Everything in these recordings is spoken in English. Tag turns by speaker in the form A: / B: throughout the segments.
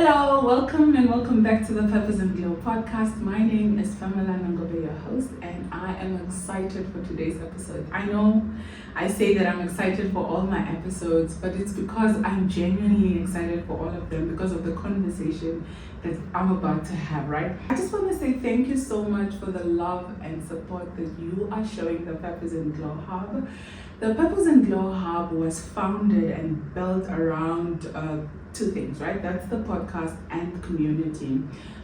A: Hello, welcome back to the Purpose and Glow podcast. My name is Pamela Nangobe, your host, and I am excited for today's episode. I know I say that I'm excited for all my episodes, but it's because I'm genuinely excited for all of them because of the conversation that I'm about to have, right? I just want to say thank you so much for the love and support that you are showing the Purpose and Glow Hub. The Purpose and Glow Hub was founded and built around two things, right? That's the podcast and community,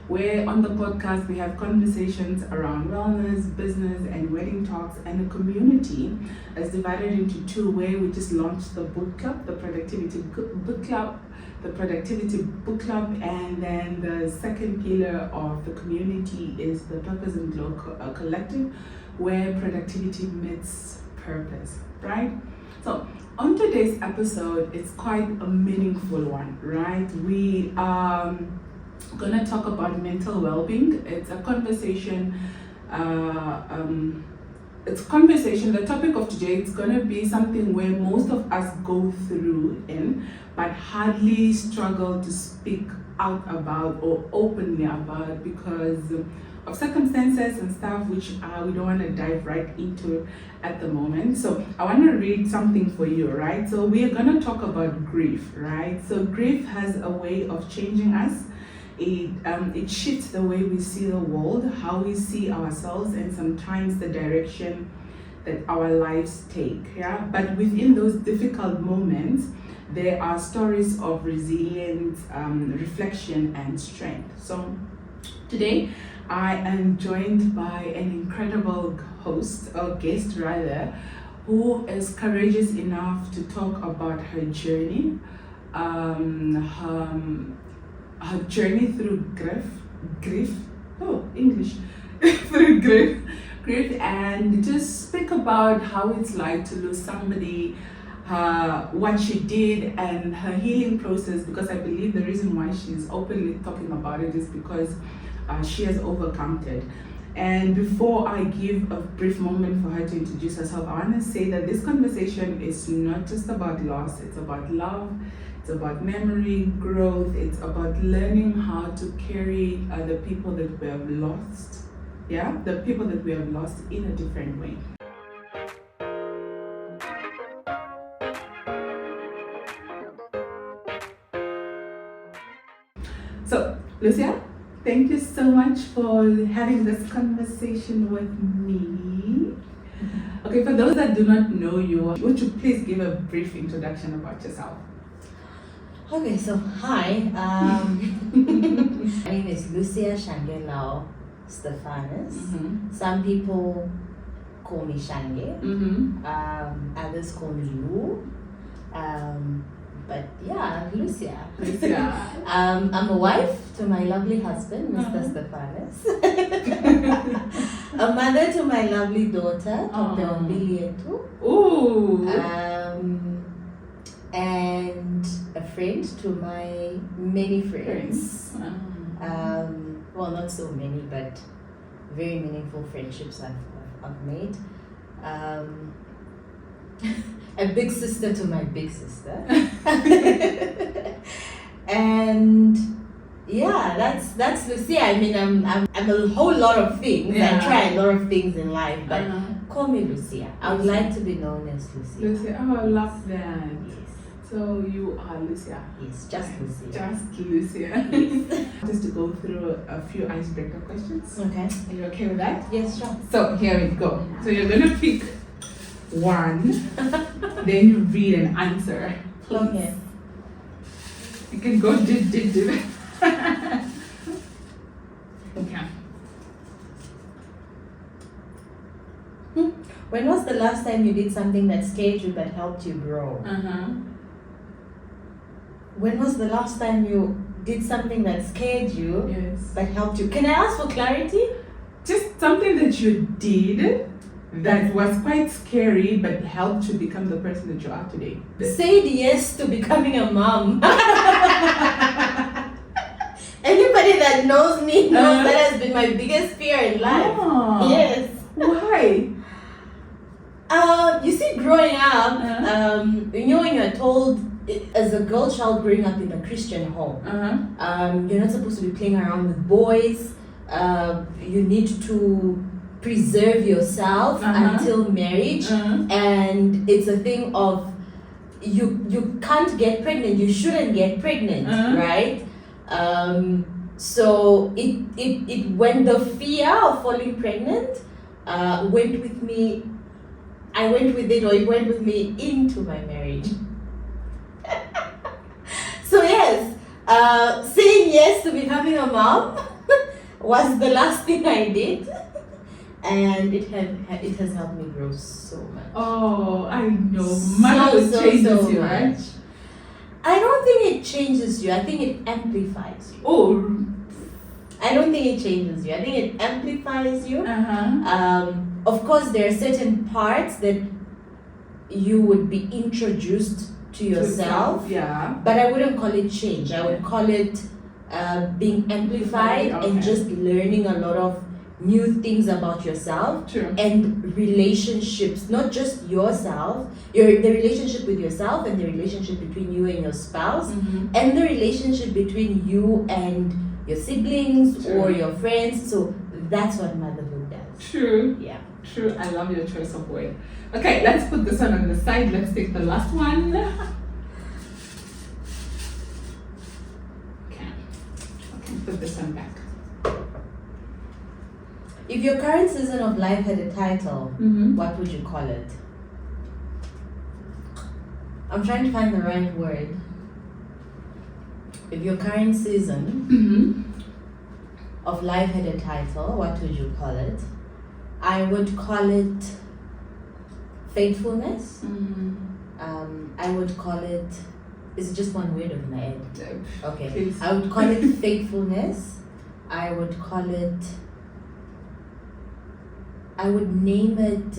A: where on the podcast we have conversations around wellness, business, and wedding talks, and the community is divided into two, where we just launched the book club, the productivity book club, and then the second pillar of the community is the Purpose and Glow collective, where productivity meets purpose, right? So on today's episode, it's quite a meaningful one, right? We are gonna talk about mental well-being. It's a conversation. The topic of today is gonna be something where most of us go through but hardly struggle to speak out about or openly about because of circumstances and stuff which we don't want to dive right into at the moment. So I want to read something for you, right? So we are going to talk about grief, right? So grief has a way of changing us. It shifts the way we see the world, how we see ourselves, and sometimes the direction that our lives take, yeah? But within those difficult moments, there are stories of resilience, reflection, and strength. So today, I am joined by an incredible guest, who is courageous enough to talk about her journey, her journey through grief, through grief, and just speak about how it's like to lose somebody, what she did, and her healing process, because I believe the reason why she's openly talking about it is because she has overcome it. And before I give a brief moment for her to introduce herself, I want to say that this conversation is not just about loss, it's about love, it's about memory, growth, it's about learning how to carry the people that we have lost, the people that we have lost in a different way. So, Lucia, thank you so much for having this conversation with me. Okay, for those that do not know you, would you please give a brief introduction about yourself?
B: Okay, so hi. My name is Lucia Stefanus.
A: Mm-hmm.
B: Some people call me Shange.
A: Mm-hmm.
B: Others call me Lu. But yeah, Lucia. I'm a wife to my lovely husband, Mr. Stefanus. A mother to my lovely daughter,
A: Ooh.
B: And a friend to my many friends. Well, not so many, but very meaningful friendships I've made. A big sister to my big sister. And yeah, that's Lucia. I mean, I'm a whole lot of things.
A: Yeah.
B: I try a lot of things in life, but call me Lucia. I would like to be known as Lucia.
A: Lucia, oh, I love that.
B: Yes.
A: So you are Lucia.
B: Yes, just Lucia.
A: Just Lucia. Just to go through a few icebreaker questions.
B: Okay.
A: Are you okay with that?
B: Yes, sure.
A: So here we go. So you're gonna pick one, then you read and answer. Please.
B: Okay.
A: You can go did. Okay.
B: When was the last time you did something that scared you but helped you grow? When was the last time you did something that scared you but helped you? Can I ask for clarity?
A: Just something that you did that was quite scary but helped you become the person that you are today.
B: Said yes to becoming a mom. Anybody that knows me knows that has been my biggest fear in life.
A: Oh,
B: Yes.
A: Why?
B: You see, growing up, when you're told as a girl child growing up in a Christian home, you're not supposed to be playing around with boys. You need to preserve yourself until marriage, and it's a thing of you can't get pregnant. You shouldn't get pregnant, right? So it when the fear of falling pregnant went with me. I went with it, or it went with me into my marriage. So yes, saying yes to becoming a mom was the last thing I did, and it has helped me grow so much.
A: Oh, I know. Motherhood changes you, right?
B: I don't think it changes you. I think it amplifies you.
A: Oh.
B: I don't think it changes you. I think it amplifies you. Of course, there are certain parts that you would be introduced to yourself.
A: Yeah.
B: But I wouldn't call it change. I would call it being amplified and just learning a lot of new things about yourself.
A: True.
B: And relationships, not just yourself, the relationship with yourself and the relationship between you and your spouse, and the relationship between you and your siblings or your friends. So that's what motherhood does.
A: True.
B: Yeah.
A: True. I love your choice of word. Okay, let's put this one on the side. Let's take the last one. Okay, put this one back.
B: If your current season of life had a title, what would you call it? I'm trying to find the right word. If your current season of life had a title, what would you call it? I would call it faithfulness. I would call it, is it just one word or can I add? Okay. Please. I would call it faithfulness. I would call it, I would name it,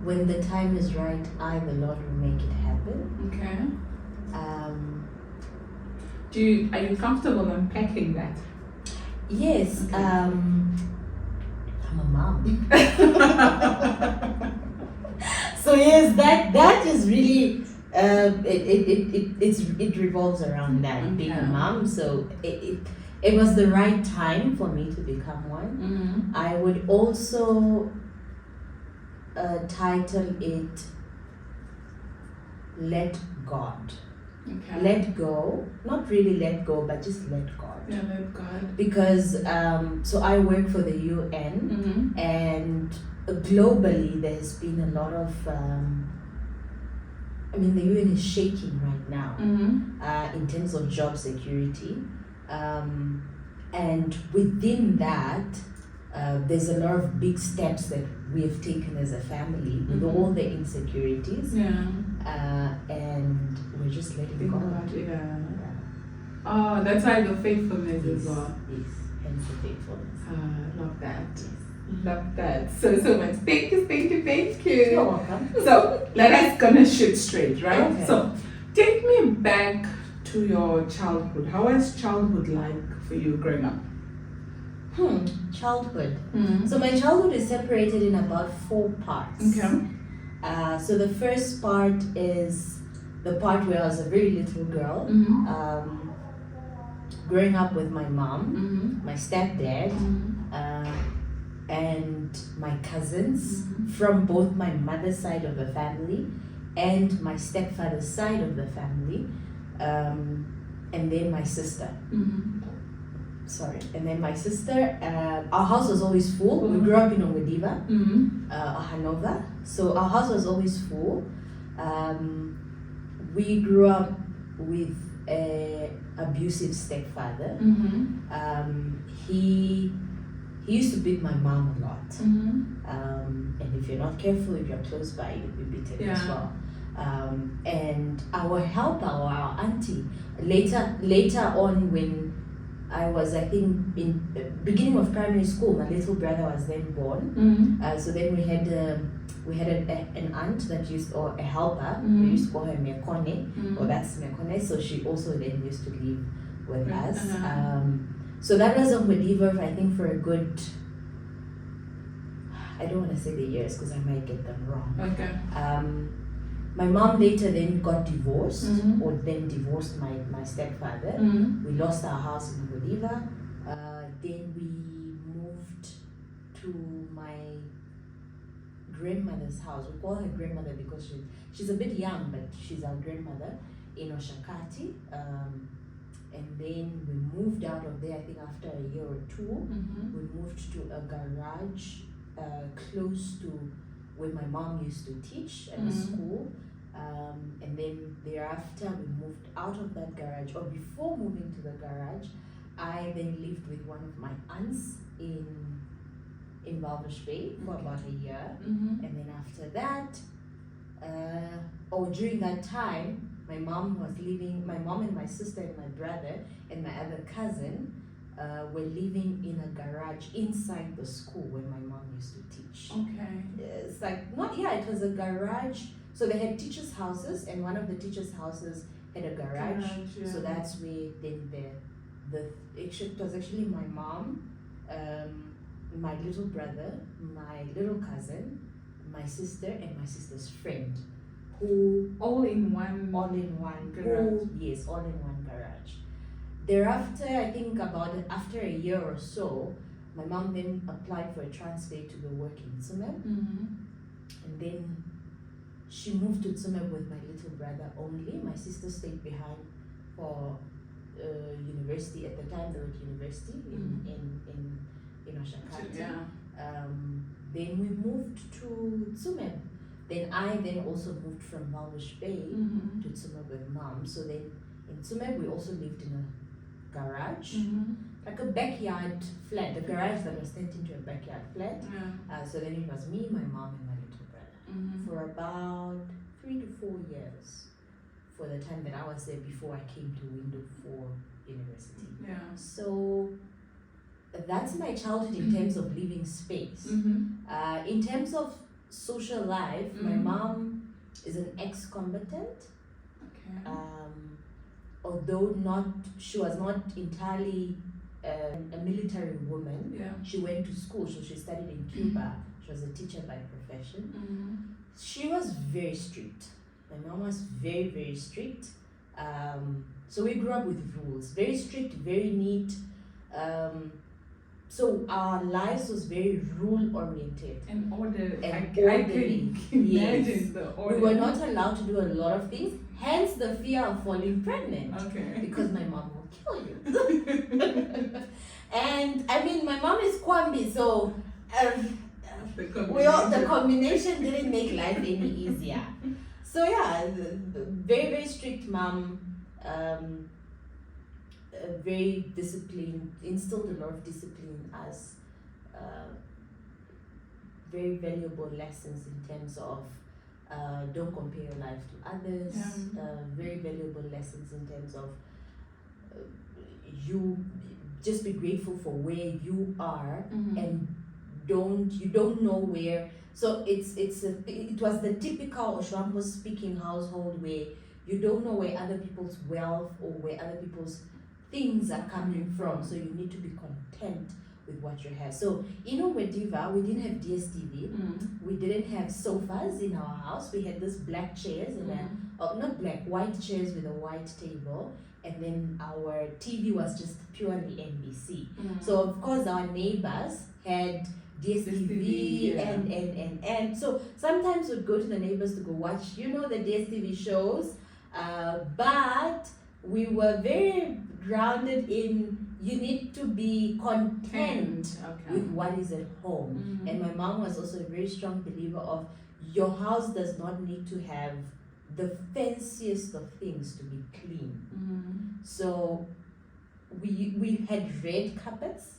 B: when the time is right, I, the Lord, will make it happen.
A: Okay. Are you comfortable unpacking that?
B: Yes. Okay. I'm a mom. So yes, that is really it revolves around that, being a mom. So it was the right time for me to become one. I would also title it Let God. Okay. Let go, not really let go, but just let God.
A: Yeah, let God.
B: Because so I work for the UN, and globally there has been a lot of the UN is shaking right now in terms of job security, and within that there's a lot of big steps that we have taken as a family with all the insecurities, and we're just letting go.
A: Oh, that's why the faithfulness as well.
B: Yes, hence the faithfulness.
A: Love that. Love that so much. Thank you.
B: You're welcome.
A: So let us gonna shoot straight, right?
B: Okay.
A: So take me back to your childhood. How was childhood like for you growing up?
B: Childhood. So my childhood is separated in about 4 parts.
A: Okay.
B: So the first part is the part where I was a very little girl, growing up with my mom, my stepdad, and my cousins from both my mother's side of the family and my stepfather's side of the family, and then my sister. And then my sister. Our house was always full. We grew up in Ongwediva, Hanover. So our house was always full. We grew up with an abusive stepfather. He used to beat my mom a lot. And if you're not careful, if you're close by, you'll be beaten as well. And our helper, or our auntie, later on when I was, I think, in the beginning of primary school, my little brother was then born. So then we had an aunt that used, or a helper, we used to call her Mekone, or that's Mekone, so she also then used to live with us. So that was on Wediva, I think, for a good, I don't want to say the years because I might get them wrong.
A: Okay.
B: My mom later then got divorced, or then divorced my stepfather. We lost our house in Bolivia. Then we moved to my grandmother's house. We call her grandmother because she's a bit young, but she's our grandmother in Oshakati. And then we moved out of there, I think after a year or two. We moved to a garage close to where my mom used to teach at a school. And then thereafter we moved out of that garage, or before moving to the garage, I then lived with one of my aunts in Walvish Bay for about a year. And then after that, during that time, my mom and my sister and my brother and my other cousin were living in a garage inside the school where my mom used to teach. It's like, it was a garage. So they had teachers' houses, and one of the teachers' houses had a garage. So that's where then it was actually my mom, my little brother, my little cousin, my sister, and my sister's friend, who
A: all in one
B: garage. Yes, all in one garage. Thereafter, I think after a year or so, my mom then applied for a transfer to go work in Tsumeb. And then she moved to Tsumeb with my little brother only. My sister stayed behind for university. At the time, there was university in Oshakati. Then we moved to Tsumeb. Then I also moved from Walvish Bay to Tsumeb with mom. So then in Tsumeb, we also lived in a garage, like a backyard flat, a garage that was turned into a backyard flat. So then it was me, my mom, and my little brother for about 3 to 4 years, for the time that I was there before I came to Window for university. So that's my childhood in terms of living space. In terms of social life, my mom is an ex-combatant. Although she was not entirely a military woman. She went to school, so she studied in Cuba. She was a teacher by profession. She was very strict. My mom was very, very strict. So we grew up with rules, very strict, very neat. So our lives was very rule oriented
A: and order.
B: And
A: I can imagine the order.
B: We were not allowed to do a lot of things, hence the fear of falling pregnant. Because my mom will kill you. And I mean, my mom is Kwambi, so the combination didn't make life any easier. So very, very strict mom. Very disciplined, instilled a lot of discipline as very valuable lessons in terms of don't compare your life to others. Very valuable lessons in terms of you just be grateful for where you are and you don't know where. So it was the typical Oshwambo speaking household where you don't know where other people's wealth or where other people's things are coming from, so you need to be content with what you have. So in Wediva, we didn't have DSTV, we didn't have sofas in our house. We had these black chairs and white chairs with a white table, and then our TV was just purely NBC. So of course our neighbors had DSTV and so sometimes we'd go to the neighbors to go watch the DSTV shows, but we were very grounded in you need to be content with what is at home. And my mom was also a very strong believer of your house does not need to have the fanciest of things to be clean. So we had red carpets.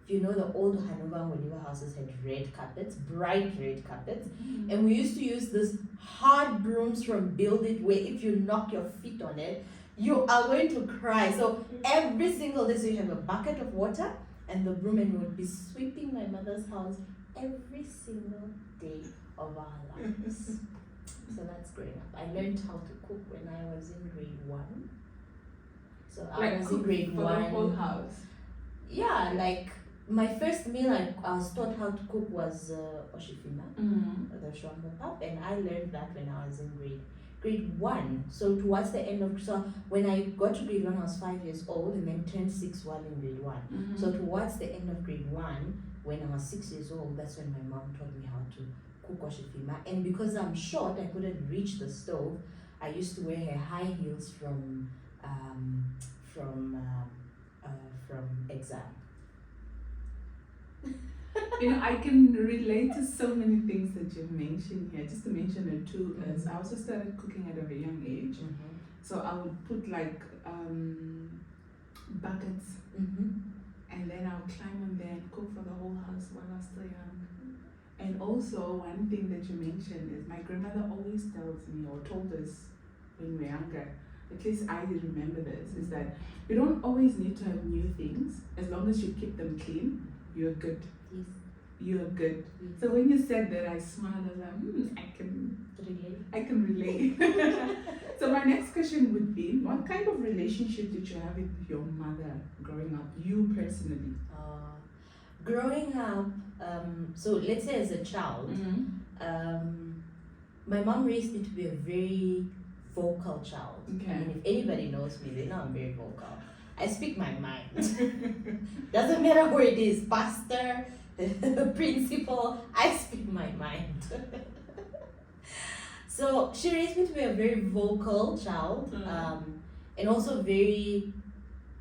B: If the old Hanover and Wediva houses had red carpets, bright red carpets. And we used to use this hard brooms from Build It, where if you knock your feet on it, you are going to cry. So every single day, so you have a bucket of water and the broom, and we would be sweeping my mother's house every single day of our lives. So that's growing up. I learned how to cook when I was in grade 1. So I was in grade 1.
A: For the whole house?
B: Yeah, like my first meal I was taught how to cook was oshifina, the shwambo pap, and I learned that when I was in grade grade 1. So towards the end of, so when I got to grade 1, I was 5 years old and then turned 6 while in grade 1. So towards the end of grade 1, when I was 6 years old, that's when my mom taught me how to cook oshifima. And because I'm short, I couldn't reach the stove. I used to wear her high heels from exam.
A: You know, I can relate to so many things that you've mentioned here. Just to mention it too, is I also started cooking at a very young age. So I would put like buckets, and then I would climb on there and cook for the whole house while I was still young. And also, one thing that you mentioned is my grandmother always tells me, or told us when we were younger, at least I remember this, is that you don't always need to have new things. As long as you keep them clean, you're good.
B: Yes.
A: You're good.
B: Yes.
A: So when you said that, I smiled. I was like, I can relate. So my next question would be, what kind of relationship did you have with your mother growing up, you personally?
B: Growing up, so let's say as a child, my mom raised me to be a very vocal child.
A: Okay.
B: I mean, if anybody knows me, they know I'm very vocal. I speak my mind. Doesn't matter who it is, pastor, principal, I speak my mind. So she raised me to be a very vocal child, and also very,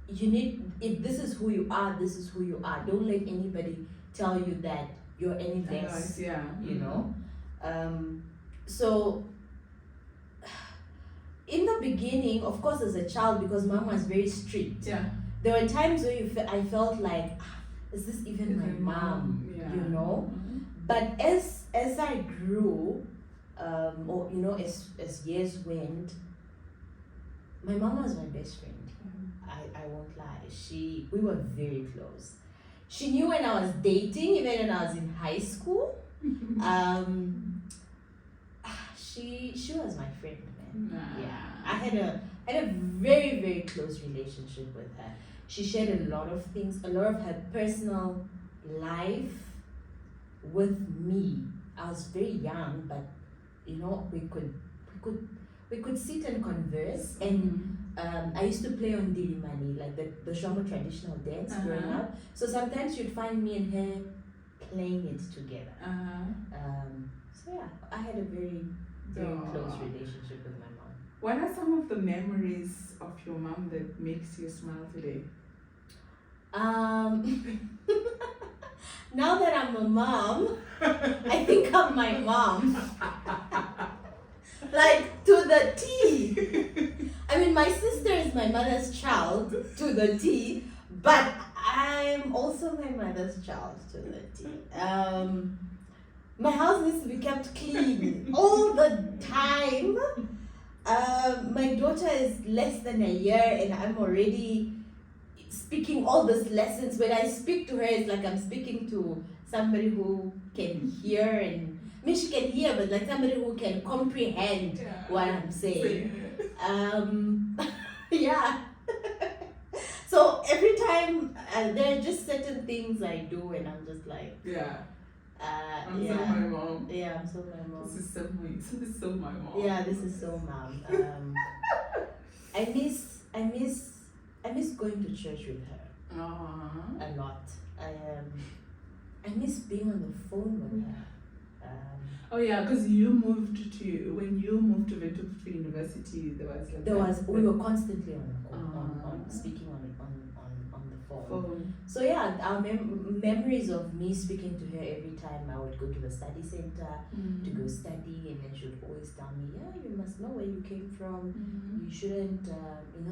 B: you need, if this is who you are, this is who you are. Don't let anybody tell you that you're any less, you know. So in the beginning, of course, as a child, because mom was very strict, there were times where I felt like, is this even my mom? You know. But as I grew, or you know, as years went, my mom was my best friend. I won't lie. We were very close. She knew when I was dating, even when I was in high school. She was my friend, man. Yeah, I had a very, very close relationship with her. She shared a lot of things, a lot of her personal life with me. I was very young, but you know, we could sit and converse. And I used to play on dilimani, like the Shongo traditional dance growing up. So sometimes you'd find me and her playing it together. So yeah, I had a very close relationship with my mom.
A: What are some of the memories of your mom that makes you smile today?
B: Now that I'm a mom, I think I'm my mom. Like, to the T. I mean, my sister is my mother's child, to the T, but I'm also my mother's child, to the T. My house needs to be kept clean all the time. My daughter is less than a year and I'm already speaking all these lessons. When I speak to her, it's like I'm speaking to somebody who can hear, and I mean, she can hear, but like somebody who can comprehend what I'm saying. Yeah. So every time there are just certain things I do and I'm just like,
A: I'm so my mom.
B: Yeah, I'm so my mom.
A: This is so my mom.
B: Yeah, this is so mom. I miss going to church with her a lot. I miss being on the phone with her.
A: Oh yeah, because when you moved to Witwatersrand University, we
B: were constantly on speaking on the phone. So yeah, our memories of me speaking to her every time I would go to the study center to go study, and then she would always tell me, you must know where you came from. You shouldn't,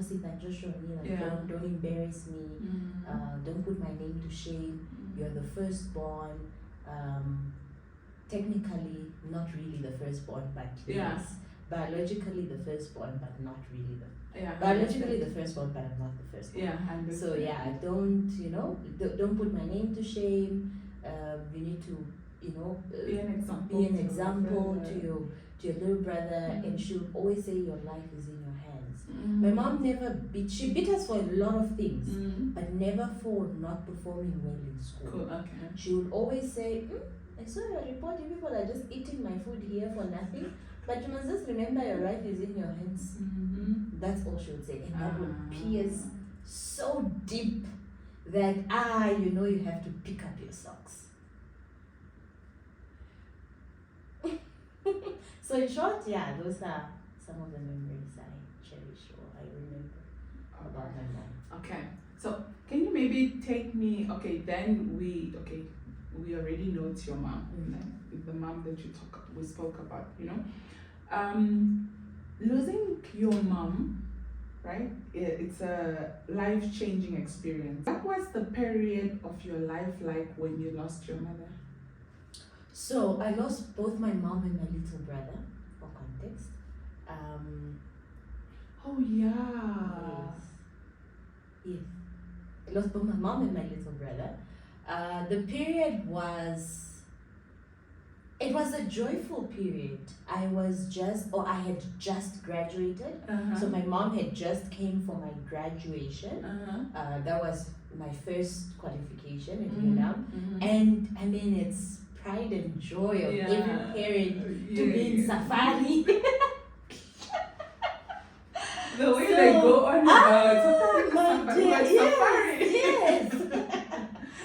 B: sit that just show me, like don't embarrass me. Don't put my name to shame. You're the firstborn. Technically, not really the firstborn, but yes. Biologically the firstborn, but not really biologically the firstborn, but I'm not the firstborn. So don't put my name to shame. You need to, be an example to your little brother, and she would always say your life is in your hands. My mom she beat us for a lot of things, but never for not performing well in school.
A: Cool, okay.
B: She would always say, I saw your report, you people are just eating my food here for nothing. But you must just remember your life is in your hands. That's all she would say. And that would pierce so deep that, you have to pick up your socks. So in short, those are some of the memories I cherish or I remember about my mom.
A: Okay, so can you maybe take me, we already know it's your mom, the mom that we spoke about, losing your mom, right? It's a life-changing experience. What was the period of your life like when you lost your mother?
B: So I lost both my mom and my little brother, for context.
A: Oh yeah.
B: Yes. I lost both my mom and my little brother. The period was a joyful period. I had just graduated. So my mom had just came for my graduation. That was my first qualification at UNAM. And I mean, it's pride and joy of every parent to be in safari.
A: The way they go on about safari.
B: Yes.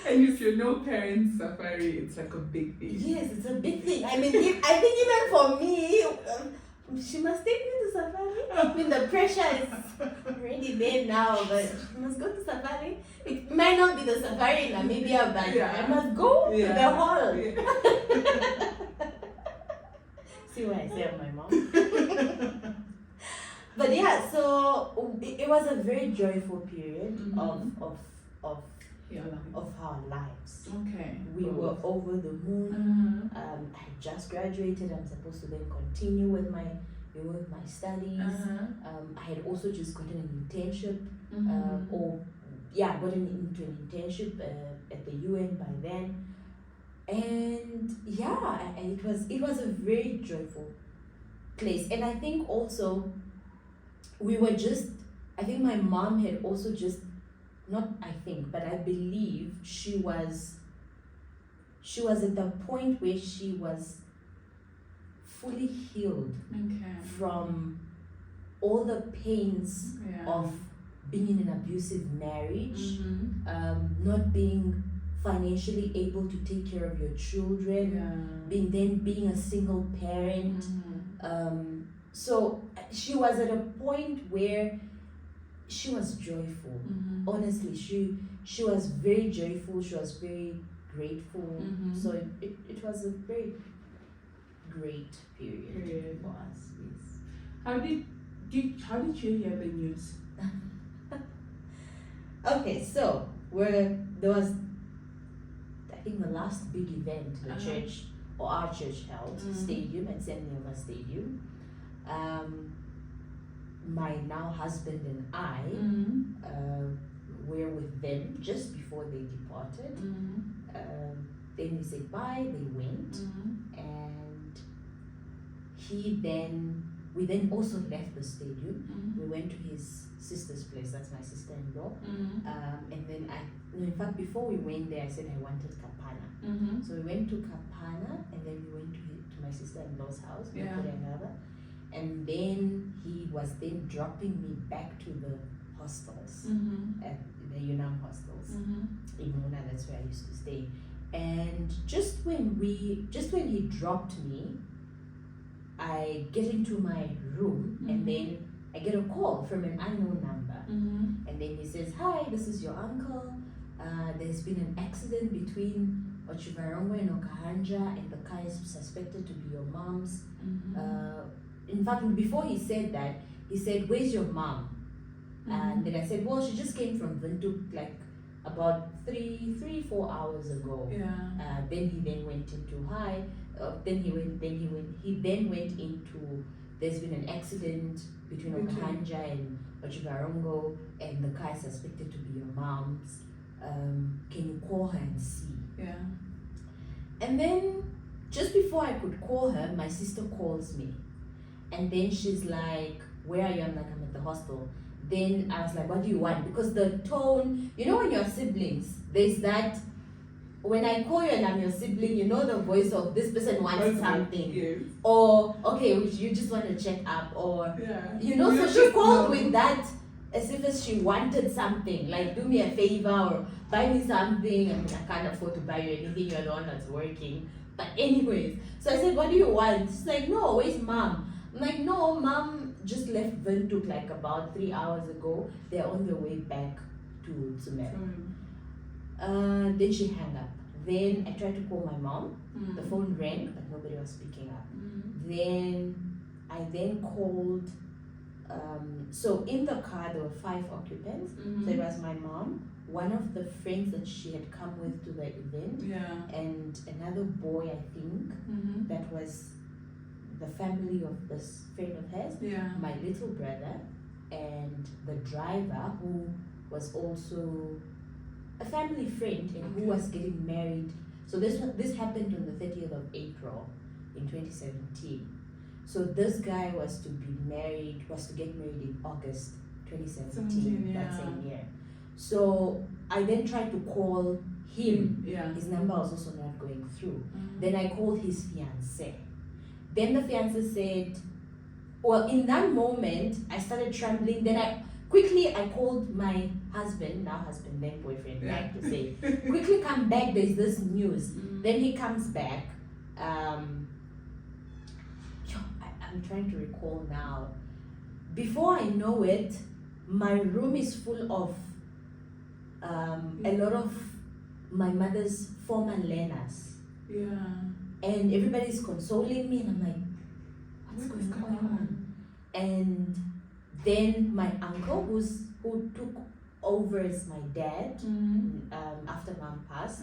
A: And if you know parents safari, it's like a big thing.
B: Yes, it's a big thing. I mean, I think even for me, she must take me to safari. I mean, the pressure is already there now, but she must go to safari. It might not be the safari in Namibia, but I must go to the hall. See what I say of my mom? But so it was a very joyful period of our lives.
A: Okay.
B: We were over the moon. I had just graduated. I'm supposed to then continue with my studies. I had also just gotten an internship, gotten into an internship at the UN by then. And it was a very joyful place. And I think also I think my mom had also just, not I think, but I believe she was at the point where she was fully healed from all the pains of being in an abusive marriage, not being financially able to take care of your children, being a single parent. So she was at a point where she was joyful. Honestly, she was very joyful. She was very grateful. So it was a very great period for us. Yes.
A: How did you hear the news?
B: Okay, so there was, I think, the last big event the church or our church held, stadium at St. Nilma Stadium. My now husband and I were with them just before they departed. Then we said bye, they went, and we then also left the stadium. We went to his sister's place, that's my sister-in-law. And then in fact, before we went there, I said I wanted Kapana. So we went to Kapana, and then we went to my sister-in-law's house, and then he was then dropping me back to the hostels, at the UNAM hostels. In Mona, that's where I used to stay. And just when he dropped me, I get into my room, and then I get a call from an unknown number. And then he says, "Hi, this is your uncle. There's been an accident between Ochivarongo and Okahanja, and the car is suspected to be your mom's." In fact, before he said that, he said, "Where's your mom?" And then I said, "Well, she just came from Windhoek like about 3-4 hours ago." Then he then went into there's been an accident between Okahanja and Ochivarongo, and the car is suspected to be your mom's. Can you call her and see? And then just before I could call her, my sister calls me. And then she's like, "Where are you?" I'm like, "I'm at the hostel." Then I was like, "What do you want?" Because the tone, when you're siblings, there's that when I call you and I'm your sibling, you know the voice of this person wants something.
A: Yes.
B: Or, okay, you just want to check up. Or,
A: Yeah.
B: you know, so she called with that as if she wanted something. Like, do me a favor or buy me something. I mean, I can't afford to buy you anything. You're the one that's working. But anyways, so I said, what do you want? She's like, no, where's mom? I'm like, no, mom just left Windhoek like about 3 hours ago. They're on their way back to Tsumeb. Then she hung up. Then I tried to call my mom. The phone rang, but nobody was picking up. Then I called. So in the car there were 5 occupants. So it was my mom, one of the friends that she had come with to the event, and another boy, I think, that was the family of this friend of hers, my little brother, and the driver, who was also a family friend and who was getting married. So this happened on the 30th of April in 2017. So this guy was to get married in August 2017, that same year. So I then tried to call him. His number was also not going through. Then I called his fiancée. Then the fiancée said, well, in that moment, I started trembling. Then I called my husband, now husband, then boyfriend, like to say, quickly come back, there's this news. Then he comes back. I'm trying to recall now. Before I know it, my room is full of a lot of my mother's former learners. And everybody's consoling me, and I'm like, what's going on? And then my uncle, who took over as my dad after mom passed,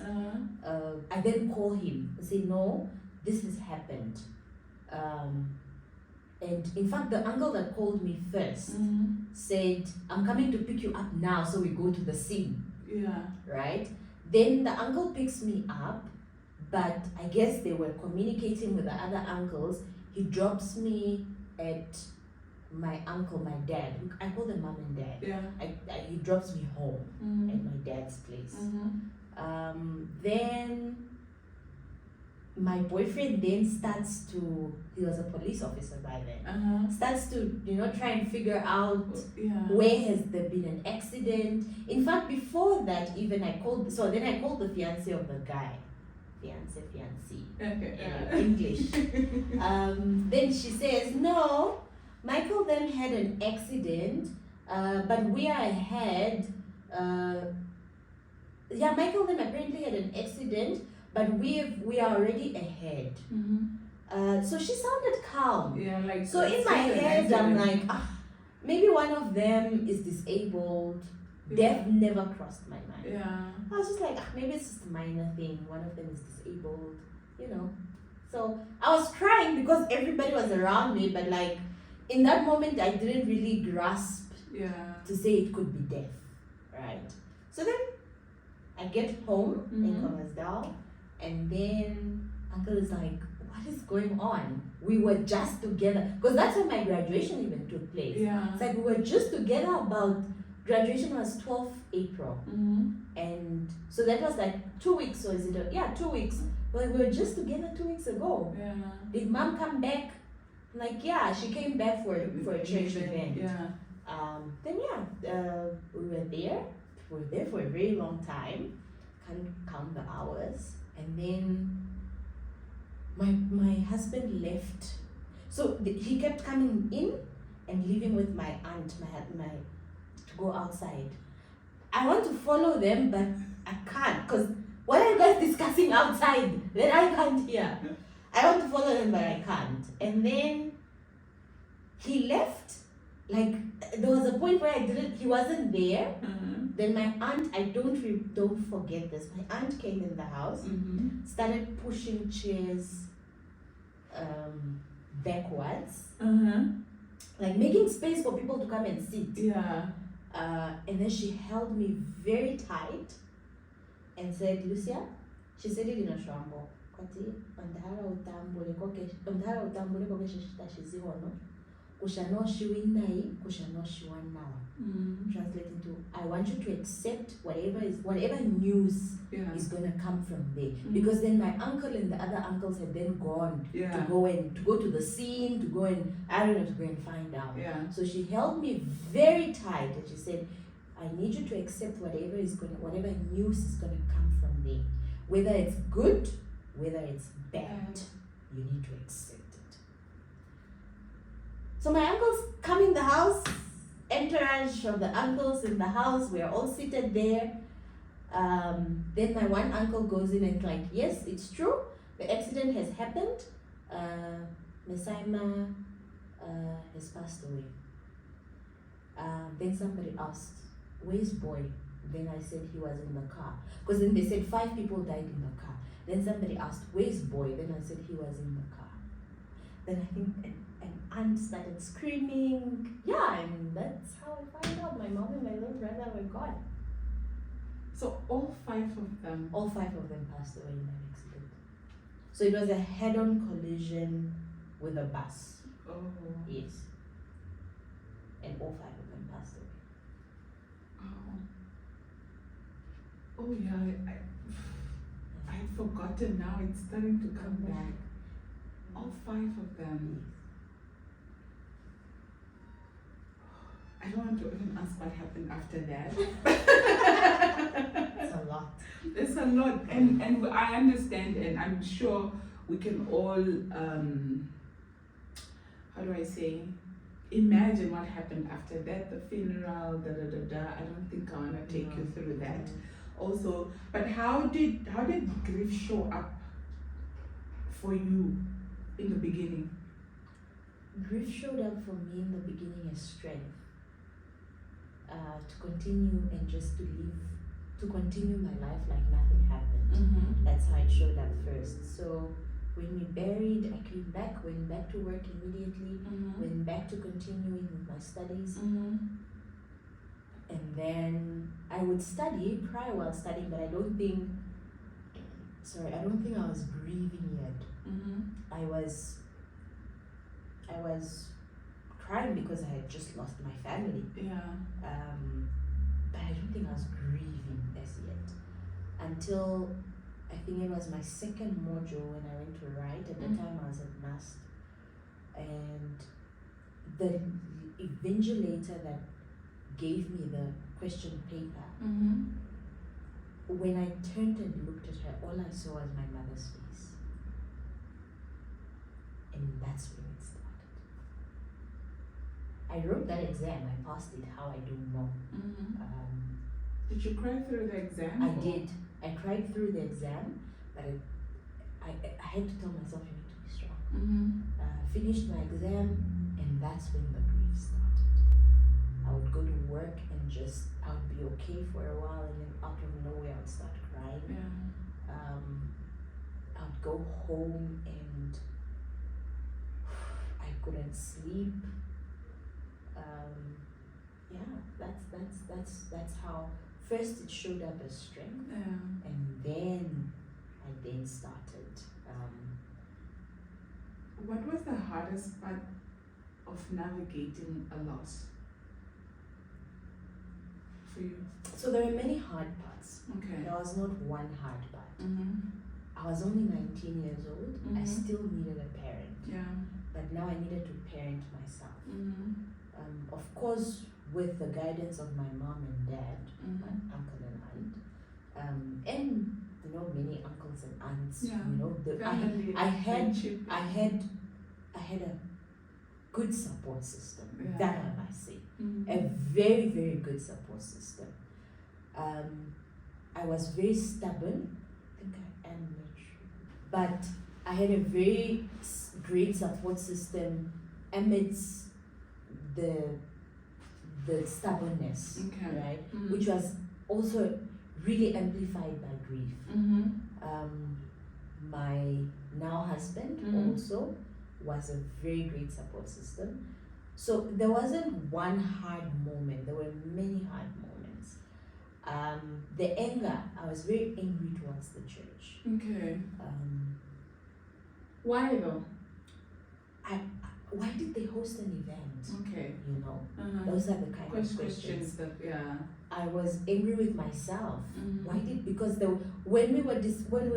B: I then call him and say, no, this has happened. And in fact, the uncle that called me first said, I'm coming to pick you up now, so we go to the scene. Right? Then the uncle picks me up, but I guess they were communicating with the other uncles. He drops me at my uncle, my dad. I call them mom and dad. He drops me home at my dad's place. Then my boyfriend then starts to, he was a police officer by then, starts to, try and figure out where has there been an accident. In fact, before that, even then I called the fiancé of the guy. Fiancé. In English. Then she says, no, Michael then had an accident, but we are ahead. Michael then apparently had an accident, but we are already ahead. So she sounded calm. So in my head, I'm like, maybe one of them is disabled. Death never crossed my mind. I was just like, maybe it's just a minor thing. One of them is disabled, So I was crying because everybody was around me, but like in that moment, I didn't really grasp to say it could be death, right? So then I get home in Commersdal, and then Uncle is like, what is going on? We were just together, because that's when my graduation even took place. It's like we were just together about, graduation was 12th April. And so that was like 2 weeks, so is it, 2 weeks. But we were just together 2 weeks ago. Did mom come back? I'm like, she came back for a church event. Then we were there. We were there for a very long time. Can't count the hours. And then my husband left. So he kept coming in and leaving with my aunt, to go outside. I want to follow them, but I can't, because what are you guys discussing outside that I can't hear? I want to follow them, but I can't. And then he left. Like, there was a point where he wasn't there. Then my aunt, I don't forget this. My aunt came in the house, started pushing chairs backwards, like making space for people to come and sit. And then she held me very tight and said, Lucia, she said it in a Shwambo. kushano shiwinai, kushano shiwanawa. Translating to, I want you to accept whatever news is gonna come from there. Because then my uncle and the other uncles had then gone to go to the scene, to go and find out. So she held me very tight and she said, I need you to accept whatever news is gonna come from there. Whether it's good, whether it's bad, you need to accept it. So my uncles come in the house, entourage of the uncles in the house, we are all seated there. Then my one uncle goes in and like, yes, it's true, the accident has happened. Mesaima has passed away. Then somebody asked, where's boy? Then I said he was in the car. Because then they said 5 people died in the car. Then somebody asked, where's boy? Then I said he was in the car. Then I think an aunt started screaming. Yeah, and that's how I found out my mom and my little brother were gone.
A: So all 5 of them?
B: All 5 of them passed away in that accident. So it was a head-on collision with a bus.
A: Oh.
B: Yes. And all 5 of them passed away.
A: Oh yeah, I'd forgotten now, it's starting to come back. All 5 of them. I don't want to even ask what happened after that.
B: It's a lot.
A: It's a lot, and I understand, and I'm sure we can all, how do I say, imagine what happened after that, the funeral, I don't think I want to take you through that. Also, but how did grief show up for you in the beginning?
B: Grief showed up for me in the beginning as strength. To continue and just to continue my life like nothing happened. That's how it showed up first. So when we buried, I came back, went back to work immediately, went back to continuing with my studies. And then I would cry while studying, but I don't think I was grieving yet. I was crying because I had just lost my family. But I don't think I was grieving as yet. Until I think it was my second module when I went to write. At the time I was at MAST. And the invigilator that gave me the question paper, when I turned and looked at her, all I saw was my mother's face. And that's when it started. I wrote that exam, I passed it, how I don't know.
A: Did you cry through the exam?
B: I did. I cried through the exam, but I had to tell myself, you need to be strong. Finished my exam, and that's when the grief started. I would go to work and I would be okay for a while, and then out of nowhere I would start crying. I would go home and I couldn't sleep. That's how first it showed up as strength, and then I started.
A: What was the hardest part of navigating a loss for you?
B: So there were many hard parts.
A: Okay.
B: There was not one hard part. I was only 19 years old. I still needed a parent. But now I needed to parent myself. Of course, with the guidance of my mom and dad, my uncle and aunt, and many uncles and aunts. I had a good support system. That I must say, a very, very good support system. I was very stubborn. I think I am not sure, but I had a very great support system amidst the stubbornness, right? Which was also really amplified by grief. My now husband also was a very great support system. So there wasn't one hard moment. There were many hard moments. The anger, I was very angry towards the church.
A: Okay. Why though?
B: why did they host an event?
A: Okay.
B: You know, those are the kind of questions
A: that, yeah.
B: I was angry with myself.
A: Mm-hmm.
B: Why did, because when we were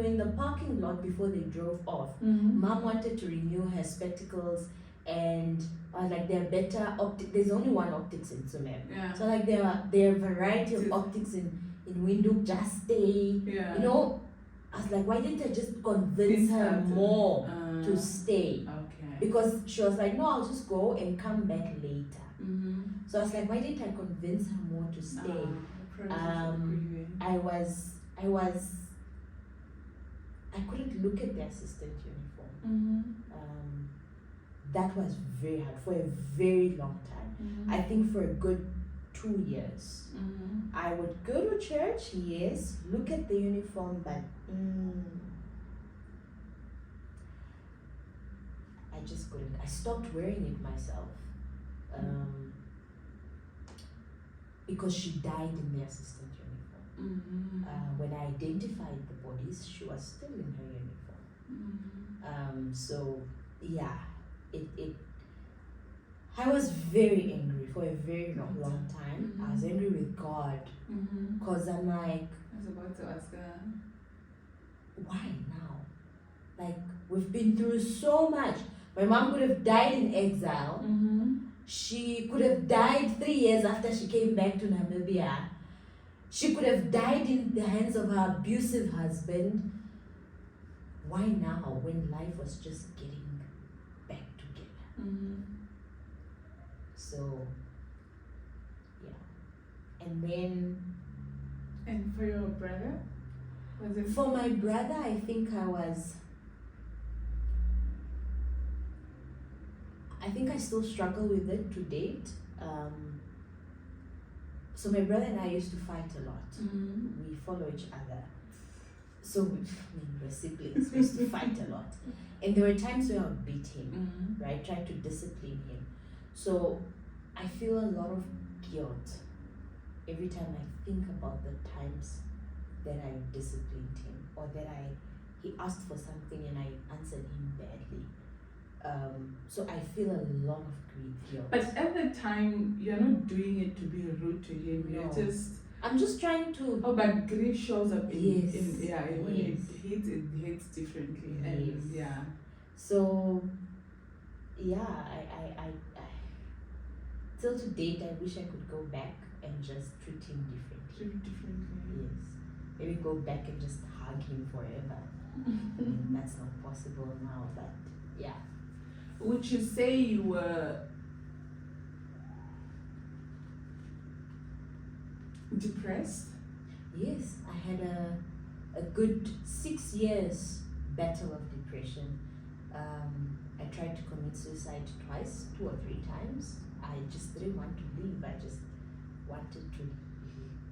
B: in the parking lot before they drove off, Mom wanted to renew her spectacles, and I was like, there are better optics. There's only one optics in Sumer.
A: Yeah.
B: So like there are a variety of optics in Windhoek. Just stay.
A: Yeah.
B: You know, I was like, why didn't I just convince her more to stay?
A: Okay.
B: Because she was like, no, I'll just go and come back later. So I was like, why didn't I convince her more to stay? I couldn't look at the assistant uniform. That was very hard for a very long time. I think for a good 2 years. I would go to church, yes, look at the uniform, but I just couldn't. I stopped wearing it myself. Because she died in the assistant uniform. When I identified the bodies, she was still in her uniform. So yeah, I was very angry for a very long time. I was angry with God because I'm like,
A: I was about to ask her,
B: why now? Like, we've been through so much. My mom could have died in exile. She could have died 3 years after she came back to Namibia. She could have died in the hands of her abusive husband. Why now, when life was just getting back together? So, yeah. And then...
A: And for your brother? Was it?
B: For my brother, I think I still struggle with it to date. So my brother and I used to fight a lot. We follow each other. So we're siblings, we used to fight a lot. And there were times where I would beat him, right? Try to discipline him. So I feel a lot of guilt every time I think about the times that I disciplined him, or that he asked for something and I answered him badly. So I feel a lot of guilt.
A: But at the time, you're not doing it to be rude to him.
B: No.
A: I'm just trying to. Oh, but grief shows up when it hits differently, and
B: So, I till to date, I wish I could go back and just treat him differently. Yes, maybe go back and just hug him forever. I mean, that's not possible now, but yeah.
A: Would you say you were depressed?
B: Yes, I had a good 6 years battle of depression. I tried to commit suicide twice, 2 or 3 times. I just didn't want to live. I just wanted to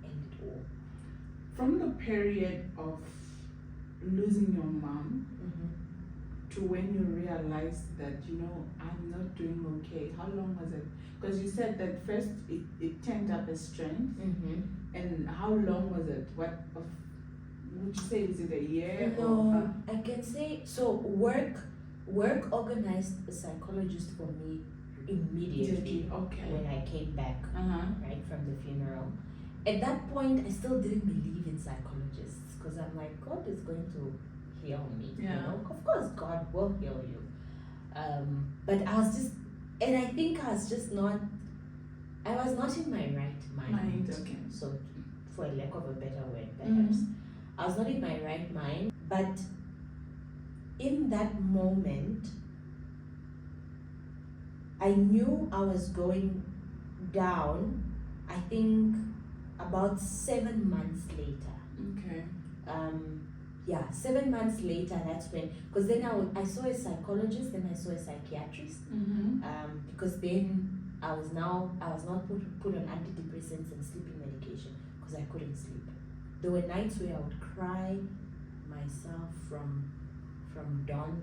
B: end it all.
A: From the period of losing your mom to when you realized that, I'm not doing okay, how long was it? Because you said that first it turned up as strength, and how long was it? Would you say, is it a year?
B: No, I can say, so work organized a psychologist for me immediately when I came back, right, from the funeral. At that point, I still didn't believe in psychologists because I'm like, God is going to heal me. Of course God will heal you. But I was just, and I think I was not in my right mind. So for a lack of a better word, perhaps, I was not in my right mind. But in that moment, I knew I was going down, I think about 7 months later. 7 months later, that's when, because then I saw a psychologist, then I saw a psychiatrist, because then I was not put on antidepressants and sleeping medication because I couldn't sleep. There were nights where I would cry myself from dawn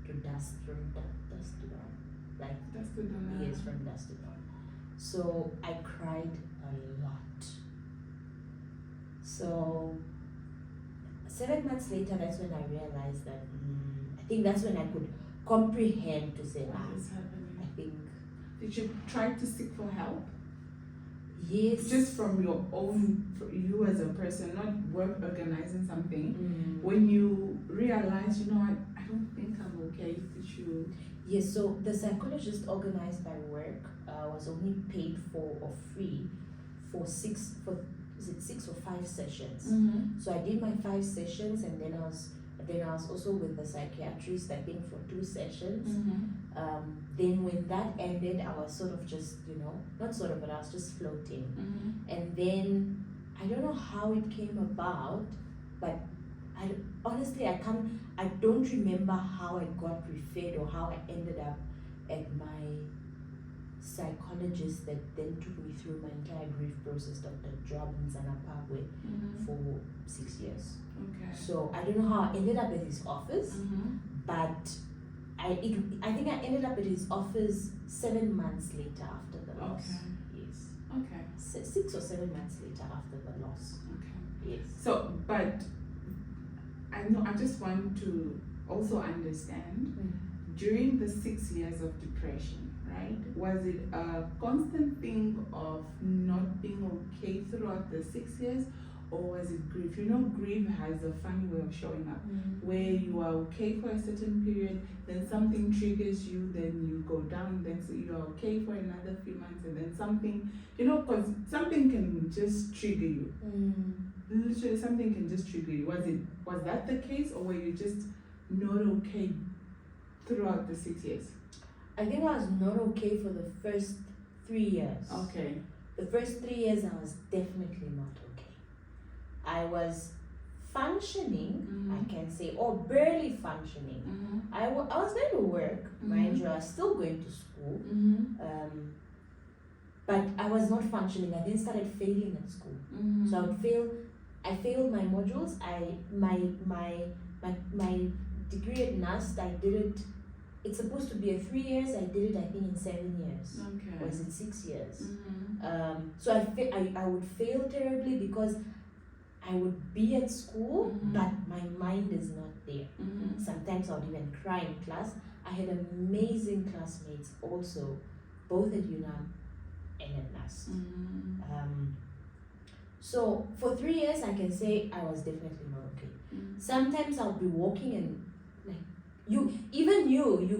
B: to dusk, from dusk to dawn. Like
A: dusk to dawn.
B: Yes, from dusk to dawn. So I cried a lot. So 7 months later, that's when I realized that I think that's when I could comprehend to say,
A: What is
B: I
A: happening?
B: think,
A: Did you try to seek for help?
B: yes.
A: Just from your own, for you as a person, not work organizing something.
B: Mm.
A: When you realize, you know what, I don't think I'm okay, did you?
B: Yes, so the psychologist organized by work was only paid for or free for is it 6 or 5 sessions?
A: Mm-hmm.
B: So I did my 5 sessions, and then I was also with the psychiatrist, I think, for 2 sessions.
A: Mm-hmm.
B: Then when that ended, I was sort of just, not sort of, but I was just floating.
A: Mm-hmm.
B: And then I don't know how it came about, but honestly, I don't remember how I got referred or how I ended up at my psychologist that then took me through my entire grief process, Dr. Job Nzanapagwe,
A: Mm-hmm.
B: for 6 years.
A: Okay.
B: So I don't know how I ended up at his office,
A: Mm-hmm.
B: but I think I ended up at his office 7 months later after the loss.
A: Okay.
B: Yes.
A: Okay.
B: 6 or 7 months later after the loss.
A: Okay.
B: Yes.
A: So, but I just want to also understand, during the 6 years of depression, right? Was it a constant thing of not being okay throughout the 6 years, or was it grief? You know, grief has a funny way of showing up, where you are okay for a certain period, then something triggers you, then you go down, then so you are okay for another few months, and then something, because something can just trigger you. Literally, something can just trigger you. Was that the case, or were you just not okay throughout the 6 years?
B: I think I was not okay for the first 3 years.
A: Okay.
B: The first 3 years, I was definitely not okay. I was functioning, I can say, or barely functioning. I was going to work, mind you, I was still going to school, but I was not functioning. I then started failing at school. So I failed my modules. My degree at NUST, I did it. It's supposed to be a 3 years. I did it, I think, in 7 years.
A: Okay.
B: Or is it 6 years? So I would fail terribly because I would be at school, but my mind is not there. Sometimes I would even cry in class. I had amazing classmates also, both at UNAM and at NUST. So for 3 years, I can say I was definitely not okay. Sometimes I'll be walking and you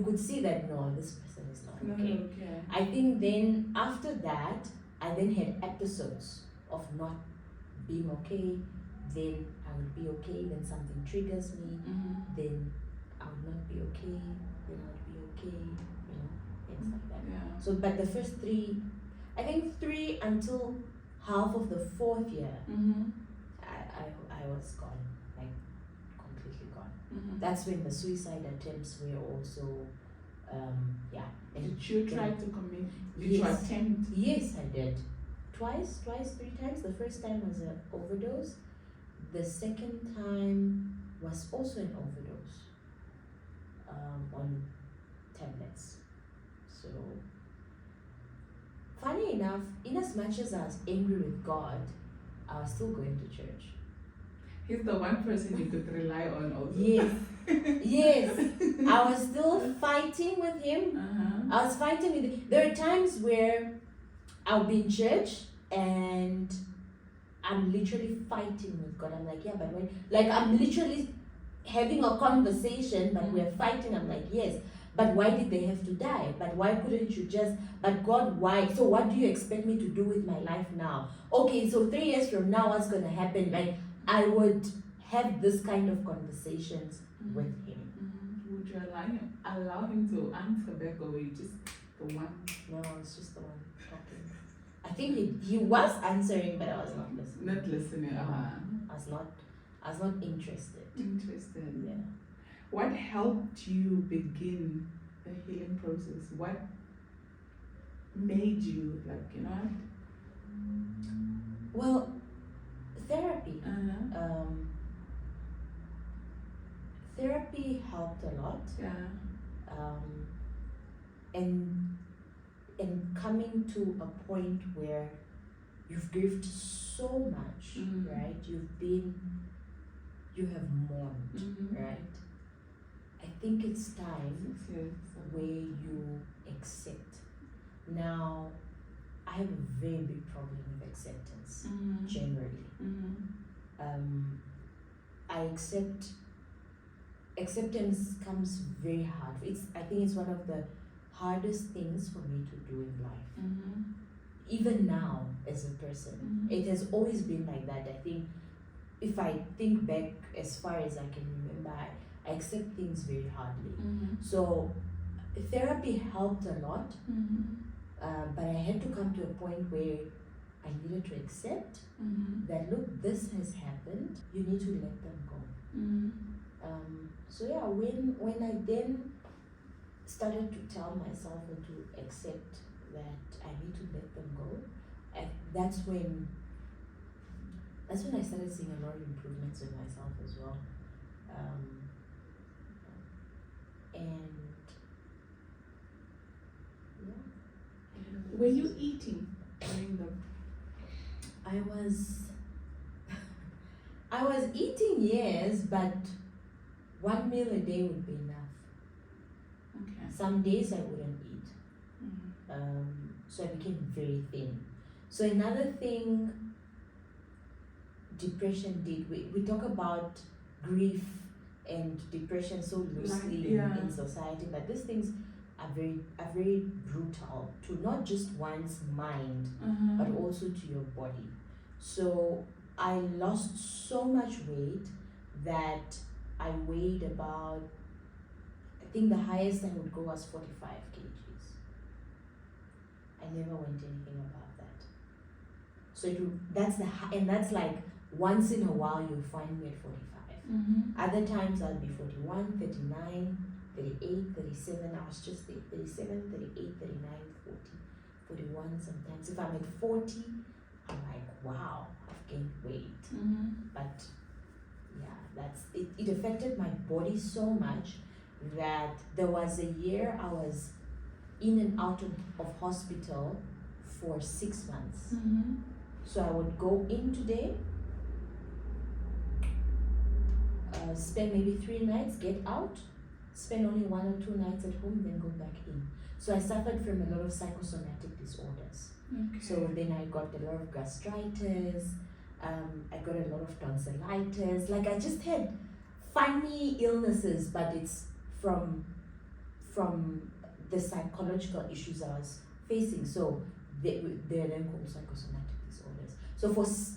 B: could see that, no, this person is not okay.
A: Okay.
B: I think then after that, I then had episodes of not being okay. Then I would be okay, then something triggers me, then I would not be okay, then I would be okay, things like that.
A: Yeah.
B: So, but the first 3, I think 3 until half of the 4th year, I was gone, like completely gone. That's when the suicide attempts were also,
A: Did you try to commit? Did
B: Yes.
A: you attempt?
B: Yes, I did. Twice, 3 times. The first time was an overdose. The second time was also an overdose on tablets. So, funny enough, in as much as I was angry with God, I was still going to church.
A: He's the one person you could rely on also.
B: Yes, yes. I was still fighting with him. I was fighting with him. There are times where I'll be in church and I'm literally fighting with God. I'm like, yeah, but when, like, I'm literally having a conversation, but we're fighting. I'm like, yes, but why did they have to die? But why couldn't you just, but God, why? So what do you expect me to do with my life now? Okay, so 3 years from now, what's going to happen? Like, I would have this kind of conversations with him.
A: Would you allow him to answer back, or were you just the one?
B: No, I was just the one talking. I think he was answering, but I was not listening.
A: Not listening.
B: I was not interested.
A: Interested.
B: Yeah.
A: What helped you begin the healing process? What made you like, you know what?
B: Well, therapy. Therapy helped a lot.
A: Yeah.
B: And coming to a point where you've grieved so much, right? You have mourned, right? I I think it's time
A: 6 years.
B: where you accept. Now, I have a very big problem with acceptance, generally. I accept. Acceptance comes very hard. I think it's one of the hardest things for me to do in life. Even now, as a person, it has always been like that. I think if I think back as far as I can remember, I accept things very hardly. So therapy helped a lot, but I had to come to a point where I needed to accept that, look, this has happened, you need to let them go. So yeah, when I then started to tell myself and to accept that I need to let them go, that's when I started seeing a lot of improvements in myself as well. And yeah.
A: Were you eating during the?
B: I was eating, yes, but one meal a day would be enough.
A: Okay.
B: Some days I wouldn't eat. So I became very thin. So another thing depression did, we talk about grief and depression so loosely in society, but these things are very brutal to not just one's mind, but also to your body. So I lost so much weight that I weighed about, I think the highest I would go was 45 kgs. I never went anything above that. So that's like once in a while you'll find me at 45. Other times I'll be 41, 39, 38, 37. I was just there. 37, 38, 39, 40, 41 sometimes. If I'm at 40, I'm like, wow, I've gained weight. But yeah, it affected my body so much that there was a year I was in and out of hospital for 6 months. So I would go in today, spend maybe 3 nights, get out, spend only 1 or 2 nights at home, then go back in. So I suffered from a lot of psychosomatic disorders. So then I got a lot of gastritis, I got a lot of tonsillitis. Like I just had funny illnesses, but it's from the psychological issues I was facing. So they're then called psychosomatic disorders. So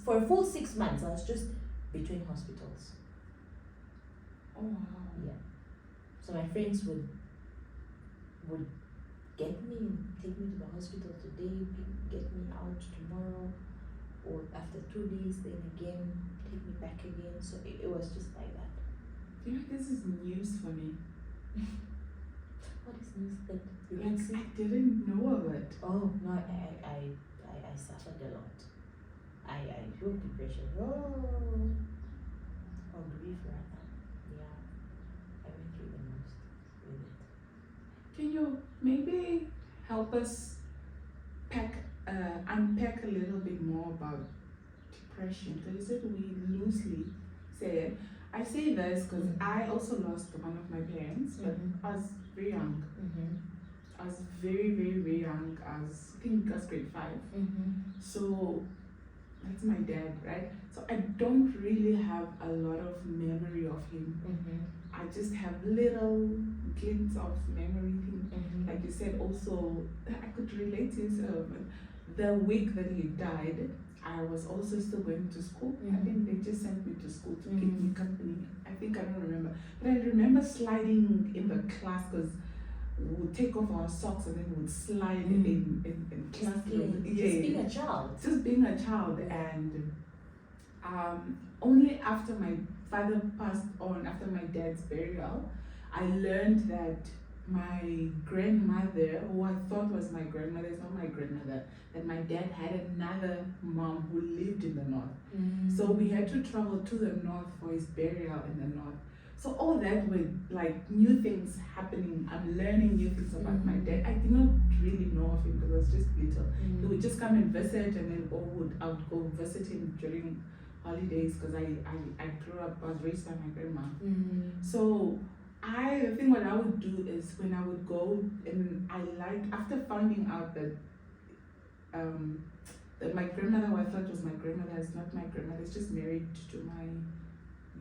B: for a full 6 months, I was just between hospitals.
A: Oh wow.
B: Yeah. So my friends would get me, take me to the hospital today, get me out tomorrow, or after 2 days, then again, take me back again. So it was just like that.
A: You know, this is news for me.
B: What is news that you
A: Like,
B: see?
A: I didn't know of it.
B: Oh no, I suffered a lot. I feel depression. Or grief rather. Yeah. I went through the most with it.
A: Can you maybe help us unpack a little bit more about depression? Because you said we loosely say it. I say this because I also lost one of my parents, but I was very young. I was very, very, very young. I think I was grade 5. So that's my dad, right? So I don't really have a lot of memory of him. I just have little glimpses of memory things. Like you said, also I could relate to the week that he died. I was also still going to school. I think they just sent me to school to keep me company. I don't remember. But I remember sliding in the class because we would take off our socks and then we would slide in class.
B: Just being a child.
A: Just being a child. And only after my father passed on, after my dad's burial, I learned that my grandmother, who I thought was my grandmother, is not my grandmother, that my dad had another mom who lived in the north. So we had to travel to the north for his burial in the north. So all that with like new things happening, I'm learning new things about my dad. I did not really know of him because I was just little. He would just come and visit, and then I would go visit him during holidays because I grew up, I was raised by my grandma. So The thing what I would do is when I would go, and after finding out that my grandmother, who I thought was my grandmother, is not my grandmother, is just married to my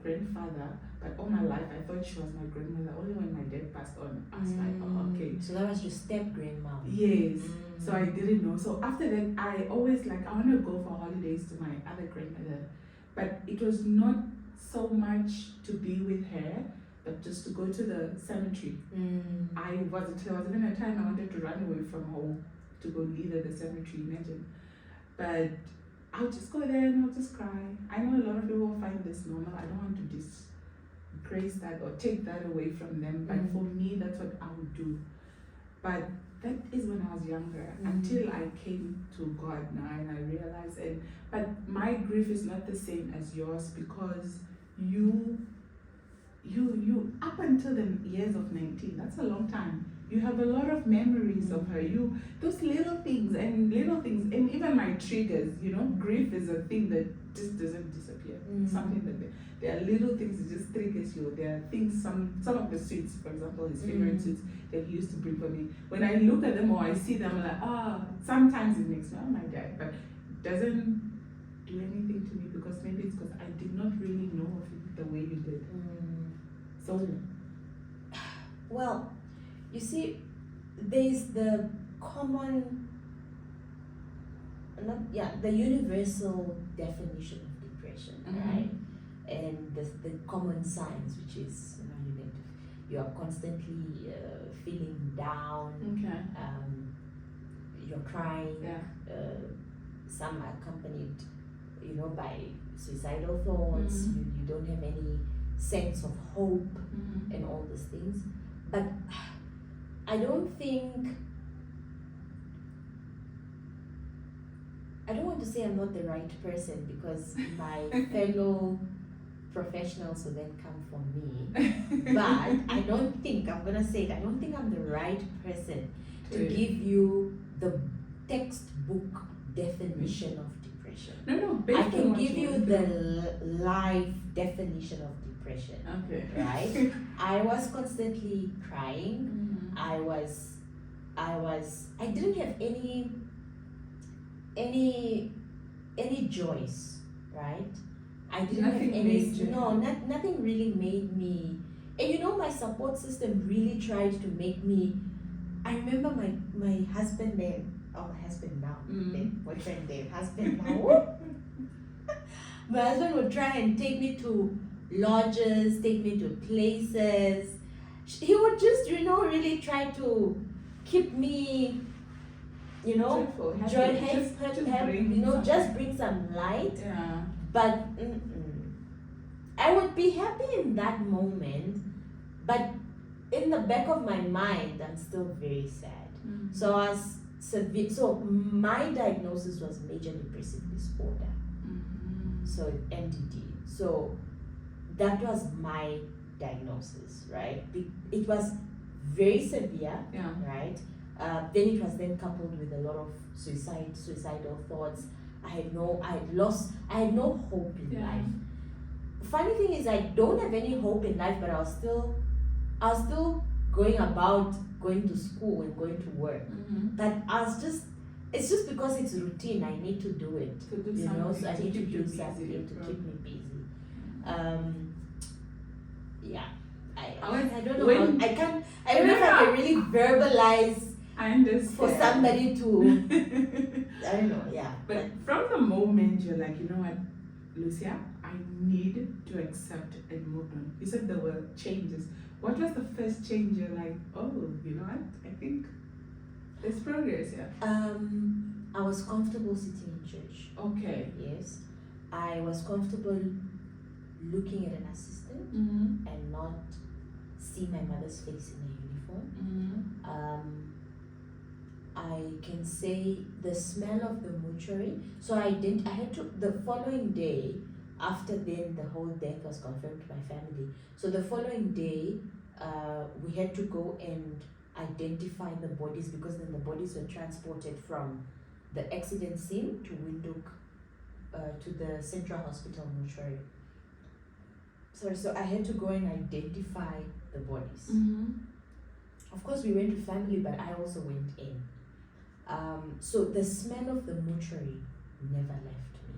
A: grandfather, but all my life I thought she was my grandmother. Only when my dad passed on, I was like, oh, okay.
B: So that was your step grandma.
A: Yes. So I didn't know. So after that, I always I want to go for holidays to my other grandmother, but it was not so much to be with her, but just to go to the cemetery. There was even a time I wanted to run away from home to go live at the cemetery, imagine. But I'll just go there and I'll just cry. I know a lot of people will find this normal. I don't want to disgrace that or take that away from them. But for me, that's what I would do. But that is when I was younger, until I came to God now and I realized but my grief is not the same as yours, because you up until the years of 19, that's a long time. You have a lot of memories of her. Those little things, and even my triggers, grief is a thing that just doesn't disappear. Something that there are little things that just triggers you. There are things, some of the sweets, for example, his favorite sweets that he used to bring for me. When I look at them or I see them, I'm like, sometimes it makes me, oh my God, but it doesn't do anything to me, because maybe it's because I did not really know of it the way you did. So,
B: well, you see, there's the common, the universal definition of depression, right? And the common signs, which is, you are constantly feeling down. You're crying. Some are accompanied, by suicidal thoughts. You don't have any sense of hope and all these things. But I don't want to say I'm not the right person, because my fellow professionals will then come for me. But I don't think I'm the right person to give you the textbook definition of depression.
A: No,
B: I can give you the life definition of depression.
A: Okay.
B: Right? I was constantly crying. I didn't have any joys, right? I didn't
A: Nothing
B: have any.
A: major.
B: No, nothing really made me. And my support system really tried to make me. I remember my husband then. Oh, my husband now. Then boyfriend then, husband now. My husband would try and take me to lodges, take me to places. He would just, really try to keep me,
A: Joyful,
B: just bring some light.
A: Yeah.
B: But I would be happy in that moment, but in the back of my mind, I'm still very sad. So my diagnosis was major depressive disorder. So MDD. So that was my diagnosis, right? It was very severe, right? Then it was then coupled with a lot of suicidal thoughts. I had no hope in life. Funny thing is, I don't have any hope in life, but I was still going to school and going to work. But it's just because it's routine. I need to do it.
A: To do something.
B: So I need to do something to keep me busy. I don't know. I don't know if I can really verbalize.
A: I understand.
B: For somebody to, I don't know,
A: But from the moment you're like, you know what, Lucia, I need to accept and move on. You said there were changes. What was the first change? You're like, oh, you know what? I think there's progress here.
B: I was comfortable sitting in church.
A: Okay.
B: Yes. I was comfortable looking at an assistant and not see my mother's face in a uniform. I can say the smell of the mortuary. So I had to, the following day, after then the whole death was confirmed to my family. So the following day, we had to go and identify the bodies, because then the bodies were transported from the accident scene to Windhoek, to the Central Hospital mortuary. so I had to go and identify the bodies.
A: Mm-hmm.
B: Of course, we went to family, but I also went in. So the smell of the mortuary never left me.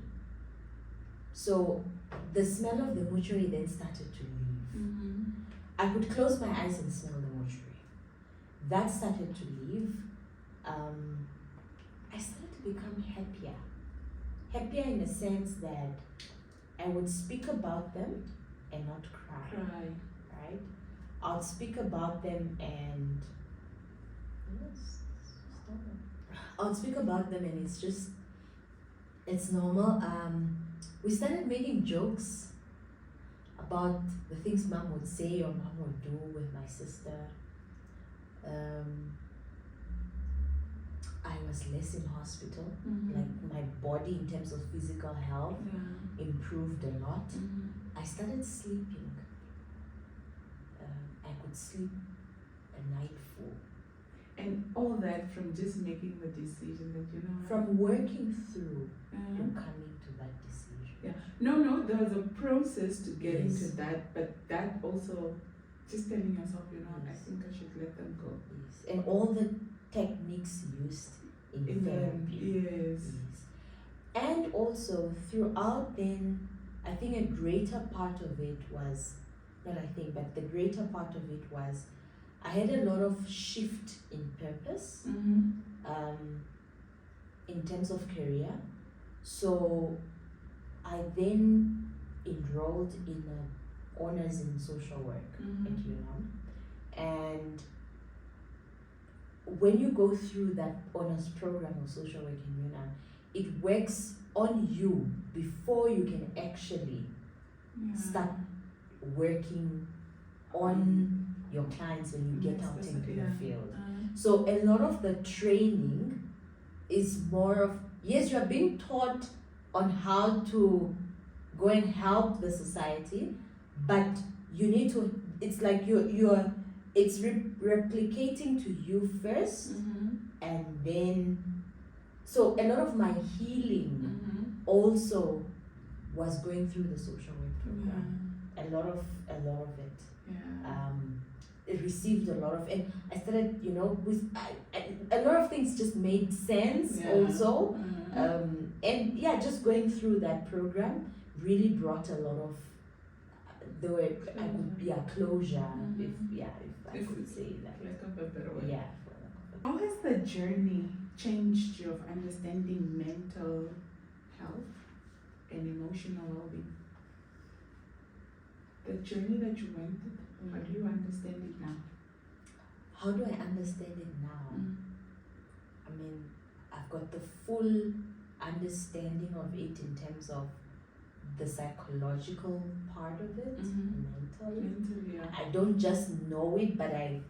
B: So the smell of the mortuary then started to leave.
A: Mm-hmm.
B: I could close my eyes and smell the mortuary. That started to leave. I started to become happier. Happier in the sense that I would speak about them and not cry. Right? I'll speak about them and I'll speak about them and it's normal. We started making jokes about the things mom would say or mom would do with my sister. I was less in hospital.
A: Mm-hmm.
B: Like my body in terms of physical health improved a lot.
A: Mm-hmm.
B: I started sleeping. I could sleep a night full.
A: And all that from just making the decision that, you know,
B: From working through to coming to that decision.
A: Yeah. No, there was a process to get
B: Yes.
A: into that, but that also just telling yourself, you know,
B: Yes.
A: I think I should let them go.
B: Yes. And all the techniques used in therapy.
A: Yes.
B: And also throughout then, I think a greater part of it was, not I think, but the greater part of it was I had a lot of shift in purpose
A: Mm-hmm.
B: In terms of career. So I then enrolled in a honors in social work at UNAM. And when you go through that honors program of social work in UNAM, it works on you before you can actually start working on your clients when you get out into the field. So a lot of the training is more of, yes, you are being taught on how to go and help the society, but you need to, it's like it's replicating to you first, and then, so a lot of my healing also was going through the social work program. A lot of it. It received a lot of, and I started, you know, with a lot of things just made sense also. And yeah, just going through that program really brought a lot of closure, if I could say that.
A: Like a better way.
B: Yeah.
A: How has the journey changed your understanding mental health and emotional well-being? The journey that you went through, how do you understand it now?
B: How do I understand it now? I mean, I've got the full understanding of it in terms of the psychological part of it, mentally. I don't just know it, but I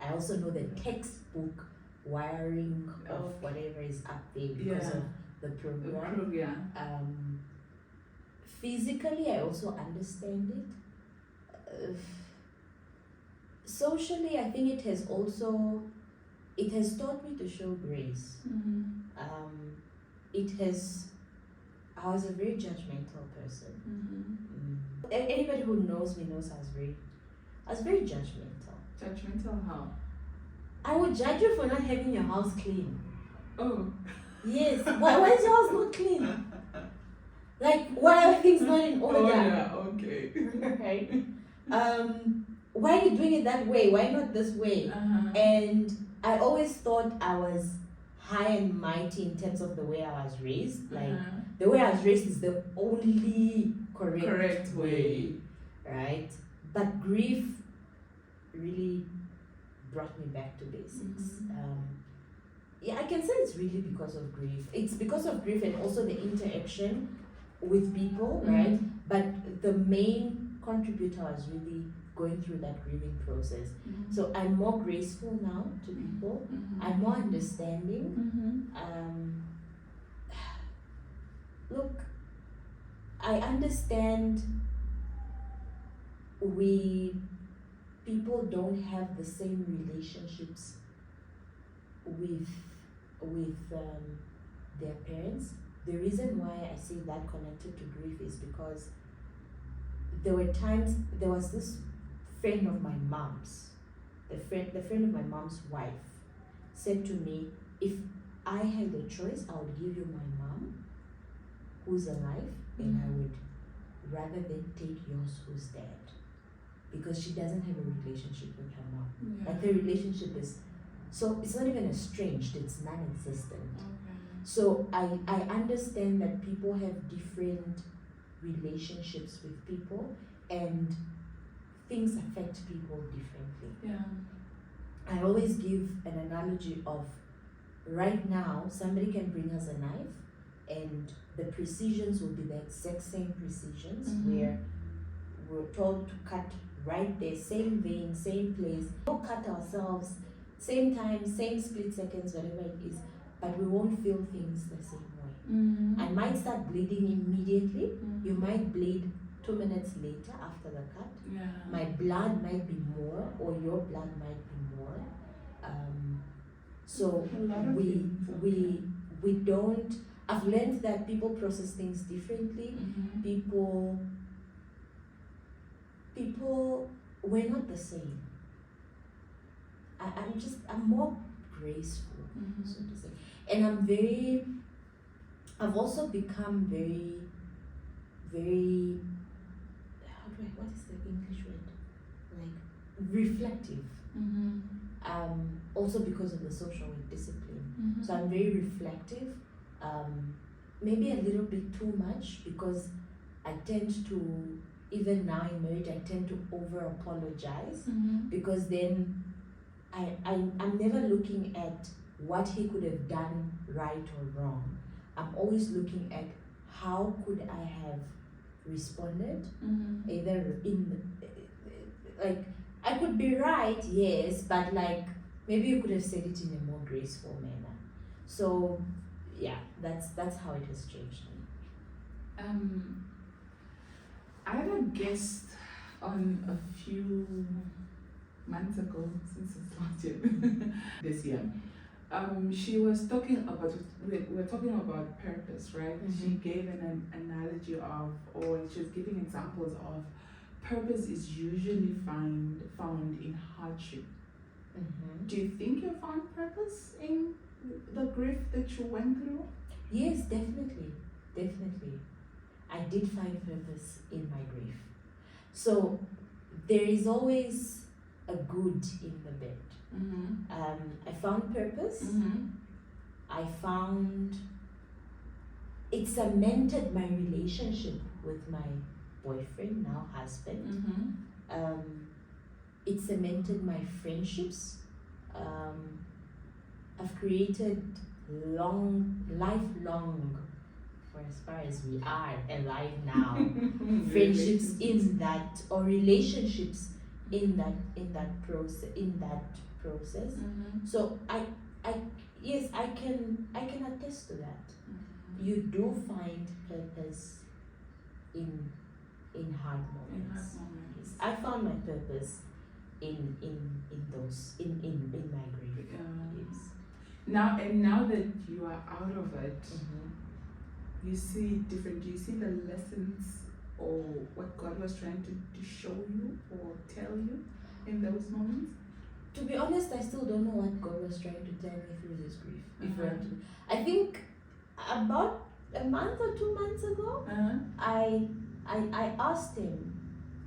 B: also know the textbook wiring of whatever is up there because of the program. Physically, I also understand it. Socially, I think it has taught me to show grace. I was a very judgmental person. Anybody who knows me knows I was very judgmental.
A: Judgmental how?
B: I would judge you for not having your house clean.
A: Oh.
B: Yes. Why is your house not clean? Like, why are things not in order?
A: Oh yeah, okay.
B: Right? Why are you doing it that way? Why not this way? And I always thought I was high and mighty in terms of the way I was raised. Like, the way I was raised is the only correct way. Right? But grief really brought me back to basics. I can say it's really because of grief. It's because of grief and also the interaction with people, right? But the main contributor was really going through that grieving process. So I'm more graceful now to people. I'm more understanding. Look, I understand people don't have the same relationships with their parents. The reason why I say that connected to grief is because there was this friend of my mom's, the friend of my mom's wife said to me, if I had a choice, I would give you my mom who's alive, and I would rather than take yours who's dead, because she doesn't have a relationship with her mom.
A: Yeah.
B: Like the relationship is, so it's not even estranged, it's non-existent.
A: Okay.
B: So I understand that people have different relationships with people, and things affect people differently.
A: Yeah.
B: I always give an analogy of, right now somebody can bring us a knife and the precisions will be the exact same precisions, where we're told to cut right there, same vein, same place, we'll cut ourselves, same time, same split seconds, whatever it is, but we won't feel things the same way. I might start bleeding immediately, you might bleed 2 minutes later after the cut.
A: Yeah.
B: My blood might be more, or your blood might be more. So
A: A lot of things, okay.
B: we don't. I've learned that people process things differently. People, we're not the same. I'm more graceful, so to say, and I've also become very, what is the English word? Like reflective. Also because of the social work discipline. So I'm very reflective. Maybe a little bit too much, because I tend to, even now in marriage, I tend to over apologize, because then I'm never looking at what he could have done right or wrong. I'm always looking at how could I have responded, either like I could be right, yes, but like maybe you could have said it in a more graceful manner. So yeah, that's how it has changed me.
A: I had a guest on a few months ago, since it's last year, this year. She was talking about, we're talking about purpose, right? She gave an analogy of, or she was giving examples of, purpose is usually found in hardship. Do you think you found purpose in the grief that you went through?
B: Yes, definitely. I did find purpose in my grief. So there is always a good in the bad. I found purpose. I found it cemented my relationship with my boyfriend, now husband. It cemented my friendships. I've created lifelong, for as far as we are alive now, friendships in that, or relationships in that process. So I can attest to that. You do find purpose in hard moments. Yes. I found my purpose in my grief. Yes.
A: Now that you are out of it, you see different. Do you see the lessons or what God was trying to show you or tell you in those moments?
B: To be honest, I still don't know what God was trying to tell me through this grief. I think about a month or 2 months ago, I asked him,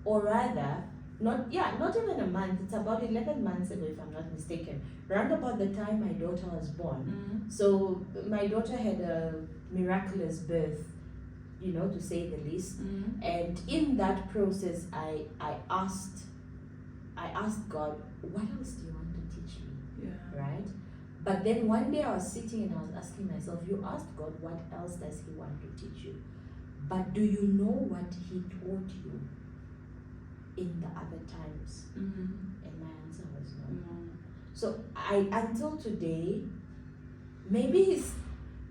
B: or rather, not even a month, it's about 11 months ago if I'm not mistaken, around about the time my daughter was born. So my daughter had a miraculous birth, to say the least. And in that process, I asked God, what else do you want to teach me? Right? But then one day I was sitting and I was asking myself, you asked God, what else does he want to teach you? But do you know what he taught you in the other times? And my answer was no. So until today, maybe he's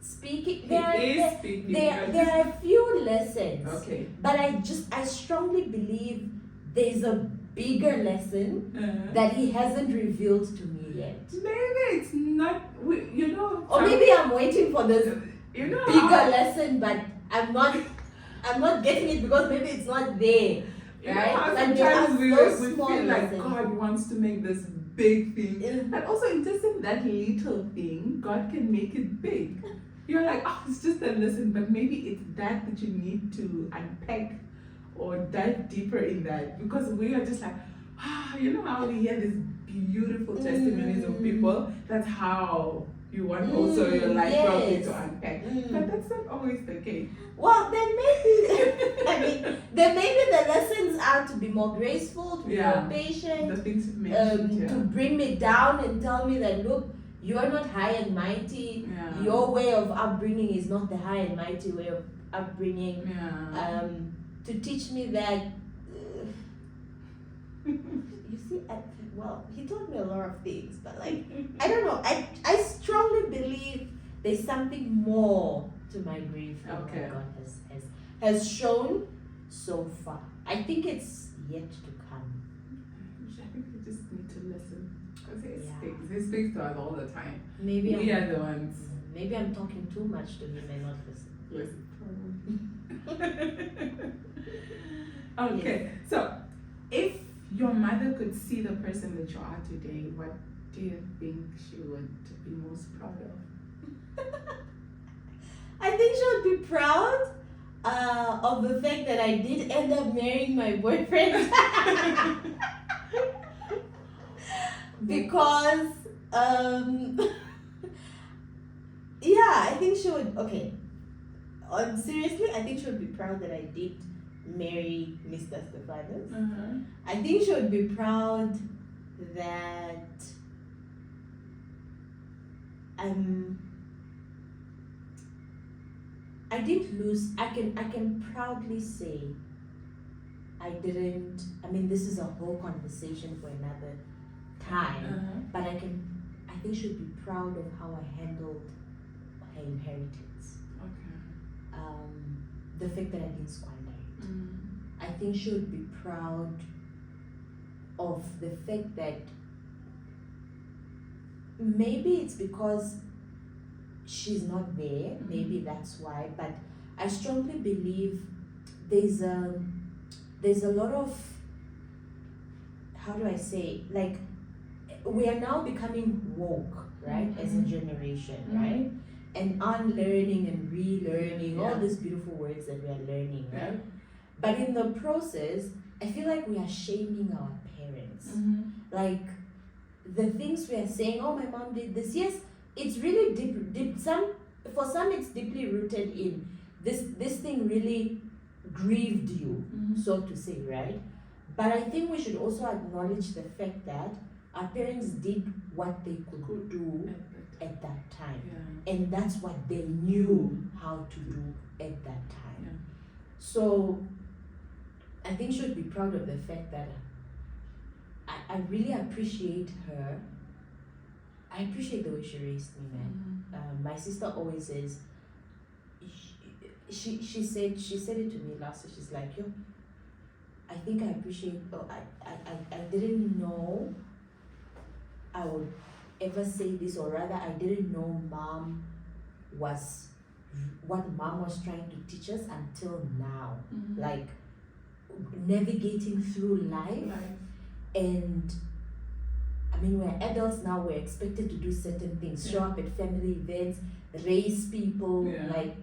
B: speaking. There are a few lessons.
A: Okay.
B: But I strongly believe there's a bigger lesson that he hasn't revealed to me yet.
A: Maybe it's not,
B: or maybe I'm waiting for this bigger lesson, but I'm not getting it because maybe it's not there. right?
A: Like
B: there are
A: sometimes we
B: those small
A: feel like
B: lessons.
A: God wants to make this big thing.
B: Mhm.
A: But also in just in that little thing, God can make it big. You're like, oh, it's just a lesson, but maybe it's that you need to unpack or dive deeper in that, because we are just like, you know how we hear these beautiful testimonies of people? That's how you want also your life probably
B: yes.
A: to unpack. But that's not always the case.
B: Well, then maybe then maybe the lessons are to be more graceful, to be more patient,
A: The things you've mentioned,
B: to bring me down and tell me that, look, you are not high and mighty. Your way of upbringing is not the high and mighty way of upbringing. To teach me that, you see, well, he taught me a lot of things, but like, I don't know, I strongly believe there's something more to my grief than what God has shown so far. I think it's yet to come.
A: I think we just need to listen, because he speaks to us all the time.
B: Maybe
A: we are the ones.
B: Maybe I'm talking too much to him and not listening.
A: Okay, so if your mother could see the person that you are today, what do you think she would be most proud of?
B: I think she would be proud of the fact that I did end up marrying my boyfriend. Because I think she would. Okay, seriously, I think she would be proud that I did marry Mr. Stefanus. I think she would be proud that I didn't lose. I can proudly say I didn't. I mean, this is a whole conversation for another time. But I think she'd be proud of how I handled her inheritance. The fact that I didn't squander it. I think she would be proud of the fact that maybe it's because she's not there, maybe that's why, but I strongly believe there's a lot of, how do I say, like, we are now becoming woke, right, as a generation, right, and unlearning and relearning all these beautiful words that we are learning, right, but in the process I feel like we are shaming our parents. Like, the things we are saying, oh, my mom did this, yes, it's really deep. For some it's deeply rooted in this thing really grieved you, so to say, right? But I think we should also acknowledge the fact that our parents did what they could do at that time, and that's what they knew how to do at that time. So I think she should be proud of the fact that I really appreciate her. I appreciate the way she raised me, man. My sister always says, she said it to me last year. She's like, yo, I think I appreciate, I didn't know I would ever say this, or rather I didn't know what mom was trying to teach us until now. Like, navigating through life. And I mean, we're adults now, we're expected to do certain things, show up at family events, raise people, like,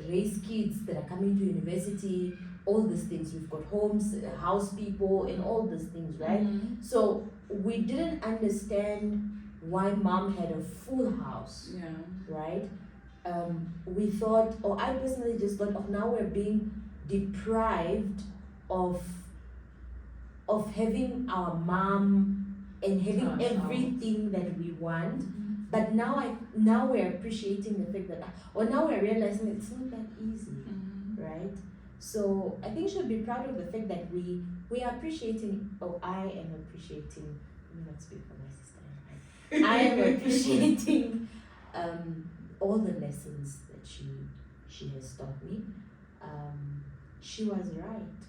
B: raise kids that are coming to university, all these things. We've got homes, house people, and all these things, right? So we didn't understand why mom had a full house, right? We thought, or I personally just thought, oh, now we're being deprived of having our mom and having everything that we want. But now we're appreciating the fact that, or now we're realizing that it's not that easy, right? So I think she'll be proud of the fact that we are appreciating, I am appreciating, let me not speak for my sister, right? I am appreciating all the lessons that she has taught me. She was right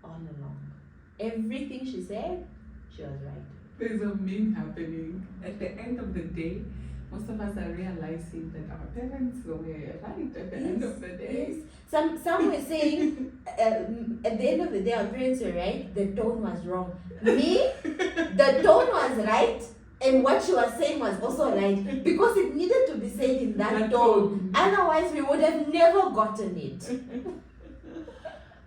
B: all along. Everything she said, she was right.
A: There's a meme happening. At the end of the day, most of us are realizing that our parents were right at the end of the day.
B: Yes. Some were saying at the end of the day our parents were right, the tone was wrong. Me, the tone was right, and what she was saying was also right, because it needed to be said in that tone. Otherwise we would have never gotten it.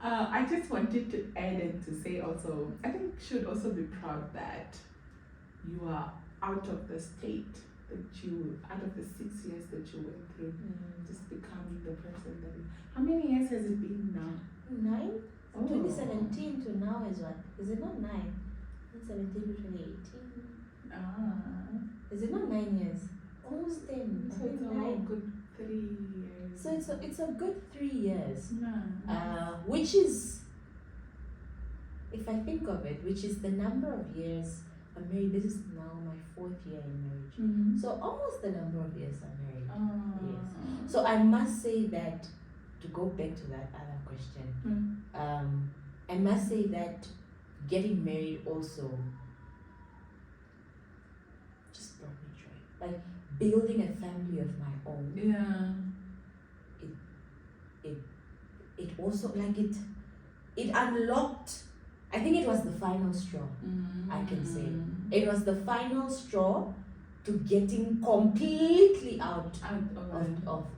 A: I just wanted to add and to say also, I think you should also be proud that you are out of the state out of the 6 years that you went through, just becoming the person that you. How many years has it been now?
B: 9? 2017 to now is what? Is it not 9? 2017 to 2018. Is it not 9 years? Almost 10.
A: So it's a
B: 9.
A: good 3 years.
B: So it's a good 3 years.
A: No.
B: Which is, if I think of it, which is the number of years I'm married. This is now my 4th year in marriage. So almost the number of years I'm married. Yes. So I must say that, to go back to that other question, I must say that getting married also just brought me joy. Like building a family of my own.
A: Yeah.
B: It also, like, it unlocked. I think it was the final straw. I can say it was the final straw to getting completely out of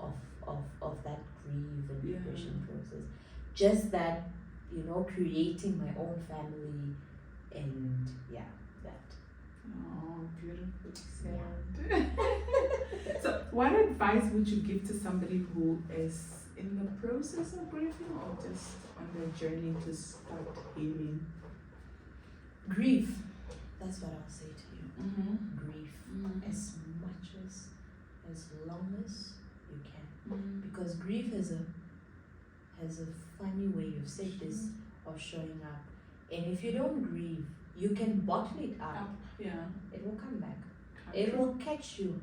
B: that grief and depression process. Just that, creating my own family, and that.
A: Oh, beautiful said. So, what advice would you give to somebody who is in the process of grieving, or just on their journey to start healing?
B: Grief. That's what I'll say to you. Grief. As much as long as you can. Because grief has a funny way, you've said this, of showing up. And if you don't grieve, you can bottle it up.
A: Yeah.
B: It will come back. It will catch you.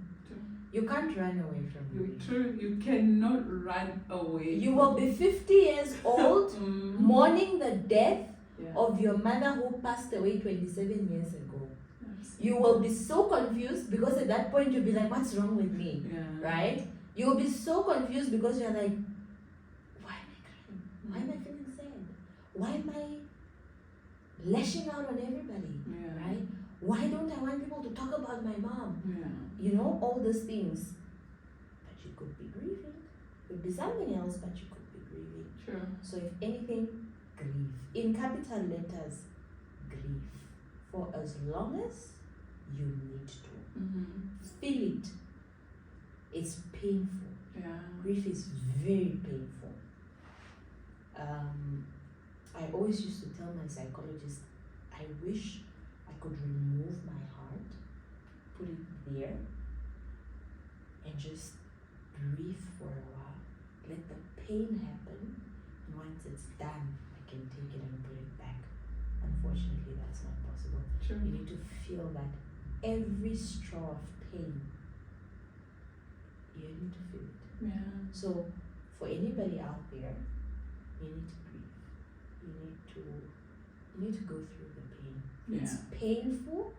B: You can't run away from grief.
A: True. You cannot run away.
B: You will be 50 years old, mourning the death of your mother who passed away 27 years ago. You will be so confused, because at that point you'll be like, what's wrong with me? Right? You'll be so confused because you're like, why am I crying? Why am I feeling sad? Why am I lashing out on everybody? Right? Why don't I want people to talk about my mom? All those things. But you could be grieving. It could be something else, but you could be grieving.
A: Sure.
B: So if anything, grieve. In capital letters, grieve. For as long as you need to. Feel it. It's painful. Grief is very painful. I always used to tell my psychologist, I wish I could remove my heart, put it there, and just breathe for a while. Let the pain happen, and once it's done, I can take it and put it back. Unfortunately, that's not possible.
A: Sure.
B: You need to feel that every straw of pain, you need to feel it. So, for anybody out there, you need to breathe. You need to go through the pain. It's painful,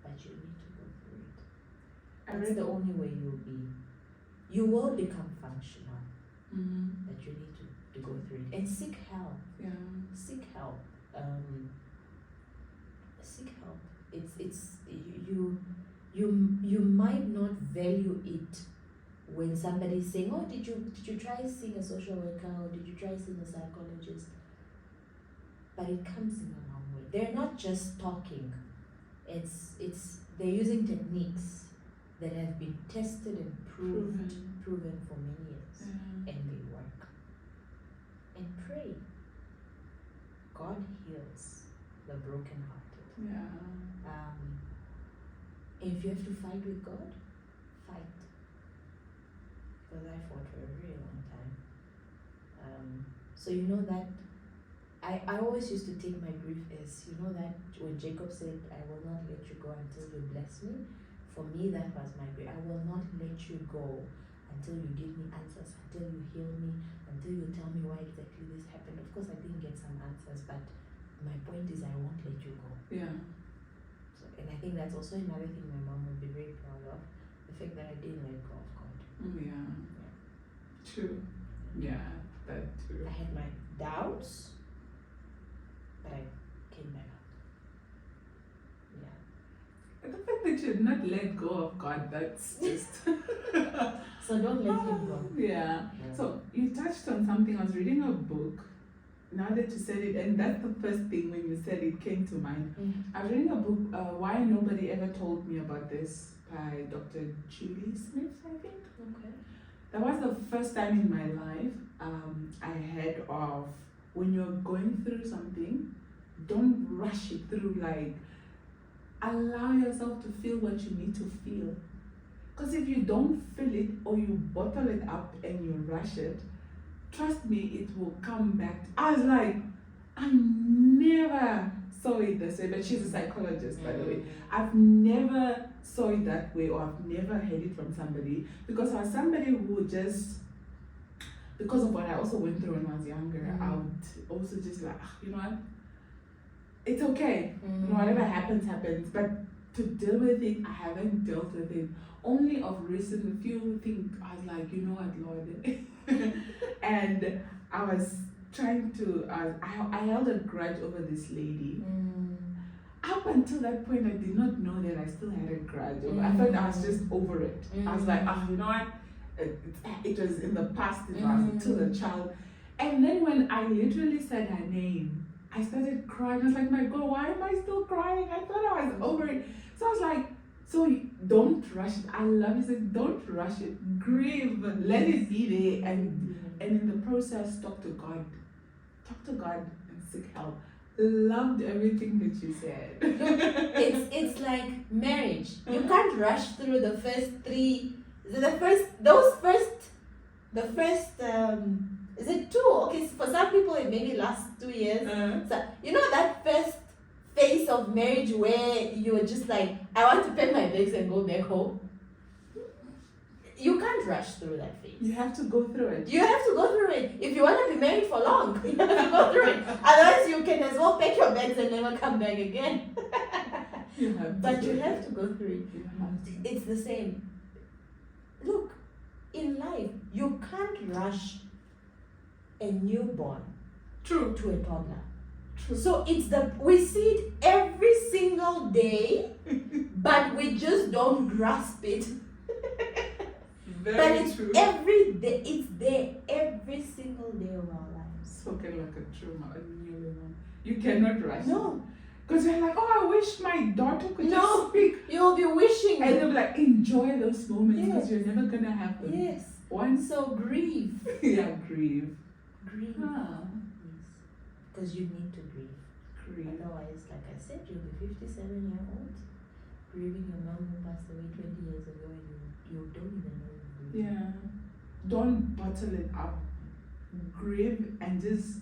B: but you need to go through it. That's the only way you will become functional. But you need to go through it. And seek help. Seek help. Seek help. It's you might not value it when somebody's saying, oh, did you try seeing a social worker, or did you try seeing a psychologist? But it comes in a long way. They're not just talking. They're using techniques that have been tested and proven for many years, and they work. And pray. God heals the brokenhearted. And if you have to fight with God, fight. Because I fought for a very long time. So you know that I always used to take my grief as, that when Jacob said, I will not let you go until you bless me. For me, that was my grief. I will not let you go until you give me answers, until you heal me, until you tell me why exactly this happened. Of course, I didn't get some answers, but my point is I won't let you go. So, and I think that's also another thing my mom would be very proud of. the fact that I didn't let go of God.
A: Yeah. True. Yeah, that too.
B: I had my doubts, but I came back up. Yeah.
A: And the fact that you did not let go of God, that's just.
B: So don't let him go.
A: Yeah. So you touched on something. I was reading a book. Now that you said it, and that's the first thing when you said it came to mind. I was reading a book, Why Nobody Ever Told Me About This by Dr. Julie Smith, I think.
B: Okay.
A: That was the first time in my life I heard of when you're going through something, don't rush it through. Like, allow yourself to feel what you need to feel. Because if you don't feel it or you bottle it up and you rush it, trust me, it will come back. I was like, I never saw it this way, but she's a psychologist, by the way. I've never saw it that way, or I've never heard it from somebody, because I was somebody who just, because of what I also went through when I was younger, I would also just like, you know what, it's okay, you know, whatever happens, happens, but to deal with it, I haven't dealt with it. Only of recent, a few things, I was like, you know what, Lord. And I was trying to, I held a grudge over this lady. Up until that point, I did not know that I still had a grudge. I thought I was just over it. I was like, you know what, it was in the past, it was still a child. And then when I literally said her name, I started crying. I was like, my God, why am I still crying? I thought I was over it. So I was like, so don't rush it. I love you. Said, don't rush it. Grieve. Let it be there. And in the process, talk to God. Talk to God and seek help. Loved everything that you said.
B: It's like marriage. You can't rush through the first three. Is it 2? Okay, so for some people it maybe lasts 2 years. So you know that first phase of marriage where you're just like, I want to pay my bills and go back home. You can't rush through that phase.
A: You have to go through it.
B: You have to go through it. If you want to be married for long, you have to go through it. Otherwise, you can as well pack your bags and never come back again.
A: You have
B: to go through it. It's the same. Look, in life, you can't rush a newborn
A: to
B: a toddler.
A: True.
B: So we see it every single day, but we just don't grasp it.
A: Very
B: but
A: true.
B: Every day, it's there every single day of our lives.
A: Spoken like a true man. You cannot rush.
B: No.
A: Because you're like, oh, I wish my daughter could just speak.
B: You'll be wishing.
A: And you'll be like, enjoy those moments because you're never going to have them.
B: Yes.
A: So
B: grieve.
A: Yeah, grieve.
B: Grieve.
A: Ah.
B: Yes. Because you need to grieve. Otherwise, like I said, you'll be 57-year-old grieving your mom who passed away 20 years ago and you don't even know you're grieving.
A: Yeah. Don't bottle it up. Grieve and just,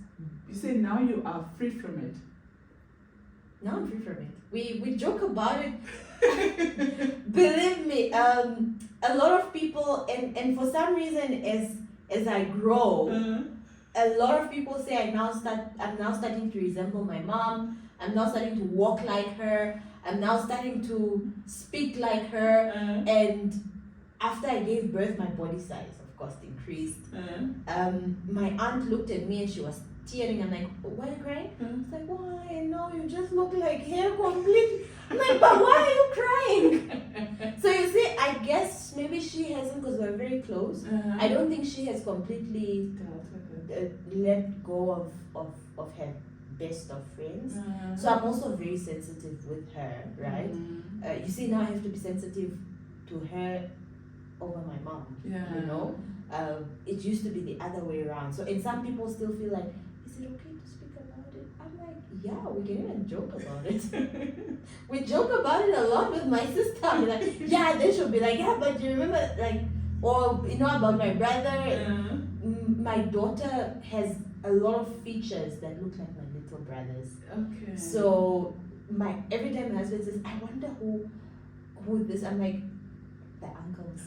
A: you say now you are free from it.
B: Now I'm free from it. We joke about it. Believe me, a lot of people, and for some reason, as I grow, a lot of people say I'm now starting to resemble my mom. I'm now starting to walk like her. I'm now starting to speak like her. And after I gave birth, my body size, of course, increased. My aunt looked at me and she was tearing. I'm like, why are you crying? It's like, why? No, you just look like hair complete. I'm like, but why are you crying? So you see, I guess maybe she hasn't, because we're very close. I don't think she has completely let go of her best of friends. So I'm also very sensitive with her, right? You see, now I have to be sensitive to her over my mom. You know, it used to be the other way around. So, and some people still feel like, is it okay to speak about it? I'm like, yeah, we can even joke about it. We joke about it a lot with my sister. I'm like, yeah, they should be like, yeah, but you remember, like, or you know about my brother. My daughter has a lot of features that look like my little brother's. Okay. So every time my husband says, I wonder who this. I'm like, the uncles.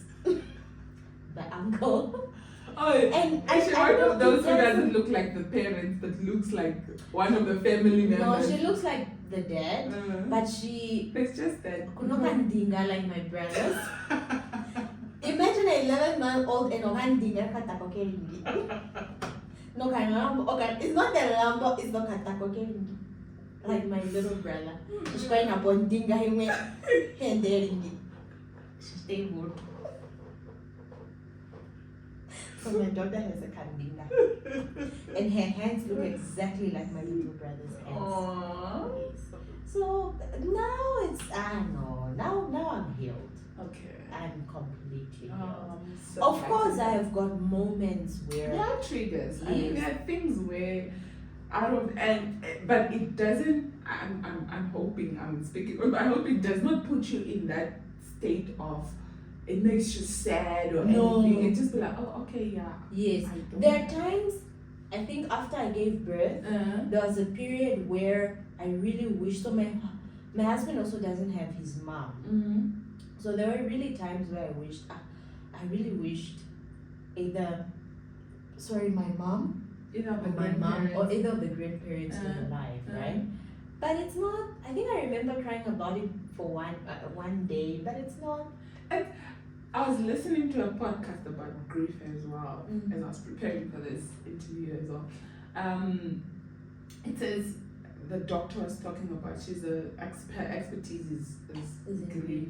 B: The uncle.
A: Oh, and she one of those who doesn't look like the parents, but looks like one of the family members.
B: No, she looks like the dad, but she.
A: It's just that.
B: Like my brothers. imagine an 11-month-old and one dinner katakokelingi. No kanambo. Okay, it's not the lambo, it's the katakokelingi. Like my little brother. She's going up on dinga hime hendelingi. She's stable. So my daughter has a kandinga. And her hands look exactly like my little brother's hands.
A: Aww.
B: Yes. So now it's now I'm healed.
A: Okay.
B: I'm completely healed.
A: So
B: Of course I have got moments where
A: there are triggers. I mean,
B: Yes.
A: there are things where but it doesn't. I'm hoping I'm speaking. But I hope it does not put you in that state of it makes you sad or
B: No.
A: anything. It just be like, oh, okay, yeah.
B: Yes.
A: I don't
B: There are times, I think after I gave birth, there was a period where I really wished. So my husband also doesn't have his mom.
A: Mm-hmm.
B: So there were really times where I really wished either, my mom
A: Either
B: or my mom or either of the grandparents were alive, right? But it's not. I think I remember crying about it for one day, but it's not.
A: I was listening to a podcast about grief as well
B: Mhm.
A: as I was preparing for this interview as well. It says the doctor was talking about her expertise is
B: Is it
A: grief.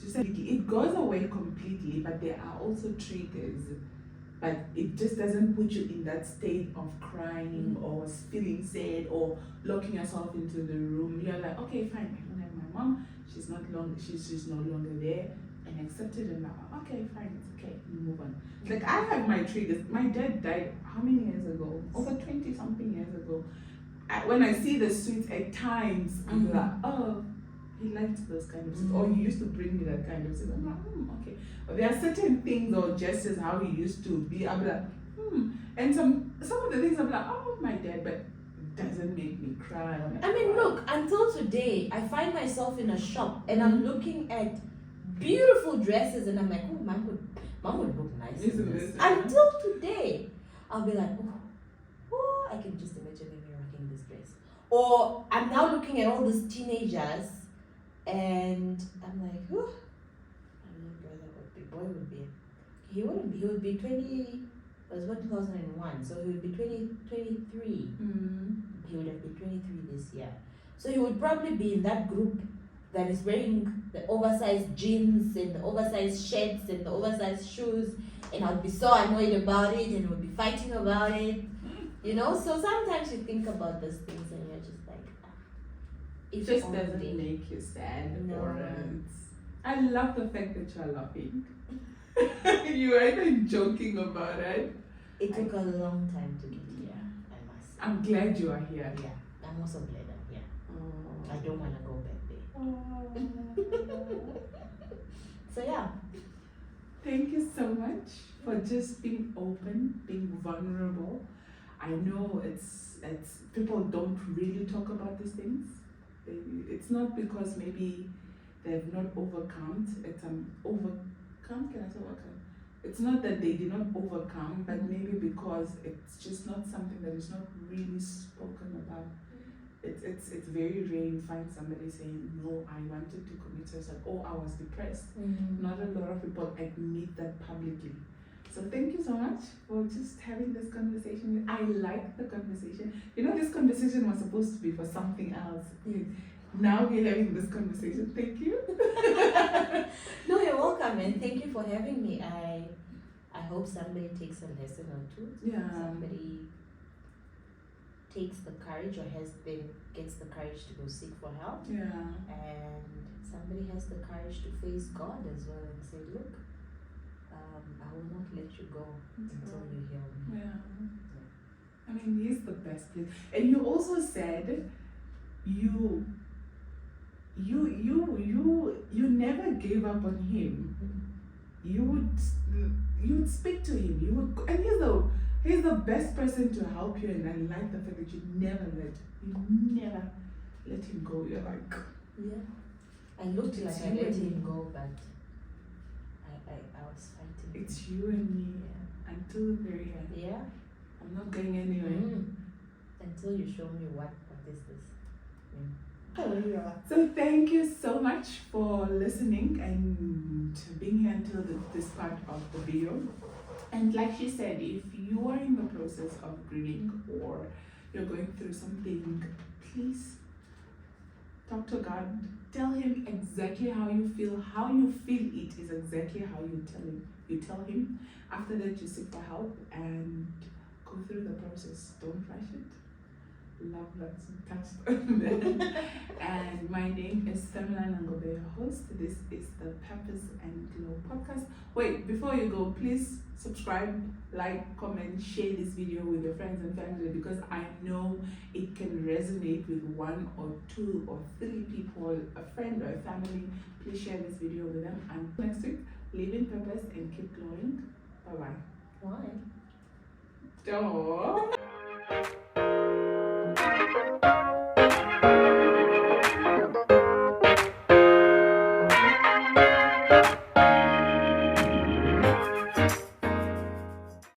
A: She said it goes away completely, but there are also triggers. But it just doesn't put you in that state of crying or feeling sad or locking yourself into the room. You're like, okay, fine, I don't have my mom. She's no longer there, and accept it. And like, okay, fine, it's okay. You move on. Like I have my triggers. My dad died how many years ago? Over 20-something years ago. When I see the sweets at times, I'm like, oh, he liked those kind of stuff. Or he used to bring me that kind of stuff. I'm like, okay. But there are certain things or gestures how he used to be. I'm like, And some of the things I'm like, oh, my dad, but it doesn't make me cry.
B: I mean, look, until today, I find myself in a shop and I'm looking at beautiful dresses and I'm like, oh, mom would look nice in
A: Isn't
B: this.
A: it?
B: Until today, I'll be like, oh, I can just imagine me rocking this dress. Or I'm now looking at all these teenagers and I'm like, oh, my little brother he would be 20, it was 2001, so he would be 23. He would have been 23 this year. So he would probably be in that group that is wearing the oversized jeans and the oversized shirts and the oversized shoes, and I'll be so annoyed about it and we'll be fighting about it. So sometimes you think about those things and you're just like,
A: It just doesn't make you sad.
B: No.
A: I love the fact that you're laughing. You were even joking about it.
B: It took a long time to get here, I must say.
A: I'm glad you are here.
B: Yeah, I'm also glad I'm here.
A: Oh.
B: I don't want to go back there.
A: Oh.
B: So yeah.
A: Thank you so much for just being open, being vulnerable. I know it's people don't really talk about these things. It's not because maybe they've not overcome. Can I say overcome? It's not that they did not overcome, but maybe because it's just not something that is not really spoken about. It's very rare you find somebody saying, no, I wanted to commit suicide, or I was depressed. Not a lot of people admit that publicly. So thank you so much for just having this conversation. I like the conversation. This conversation was supposed to be for something else. Now we're having this conversation. Thank you.
B: No, you're welcome, and thank you for having me. I hope somebody takes a lesson or two.
A: Yeah.
B: Somebody takes the courage or gets the courage to go seek for help.
A: Yeah.
B: And somebody has the courage to face God as well and say, look, I will not let you go until you heal me.
A: Yeah. I mean, he's the best place. And you also said you never gave up on him. You would speak to him. And he's the best person to help you. And I like the fact that you never let him go. You're like,
B: yeah. I looked like I let him go, but I was fighting.
A: It's you and me until the very end.
B: Yeah.
A: I'm not going anywhere.
B: Until you show me what is this. Oh, yeah.
A: So thank you so much for listening and being here until this part of the video. And like she said, if you are in the process of grieving or you're going through something, please talk to God. Tell Him exactly how you feel. How you feel it is exactly how you tell Him. You tell Him. After that, you seek for help and go through the process. Don't rush it. Love that's touched on that. And my name is Femila Nangobe, your host. This is the Purpose and Glow podcast. Wait, before you go, please subscribe, like, comment, share this video with your friends and family, because I know it can resonate with 1 or 2 or 3 people, a friend or a family. Please share this video with them. And next week, live in purpose and keep glowing. Bye-bye.
B: Why?
A: Ciao.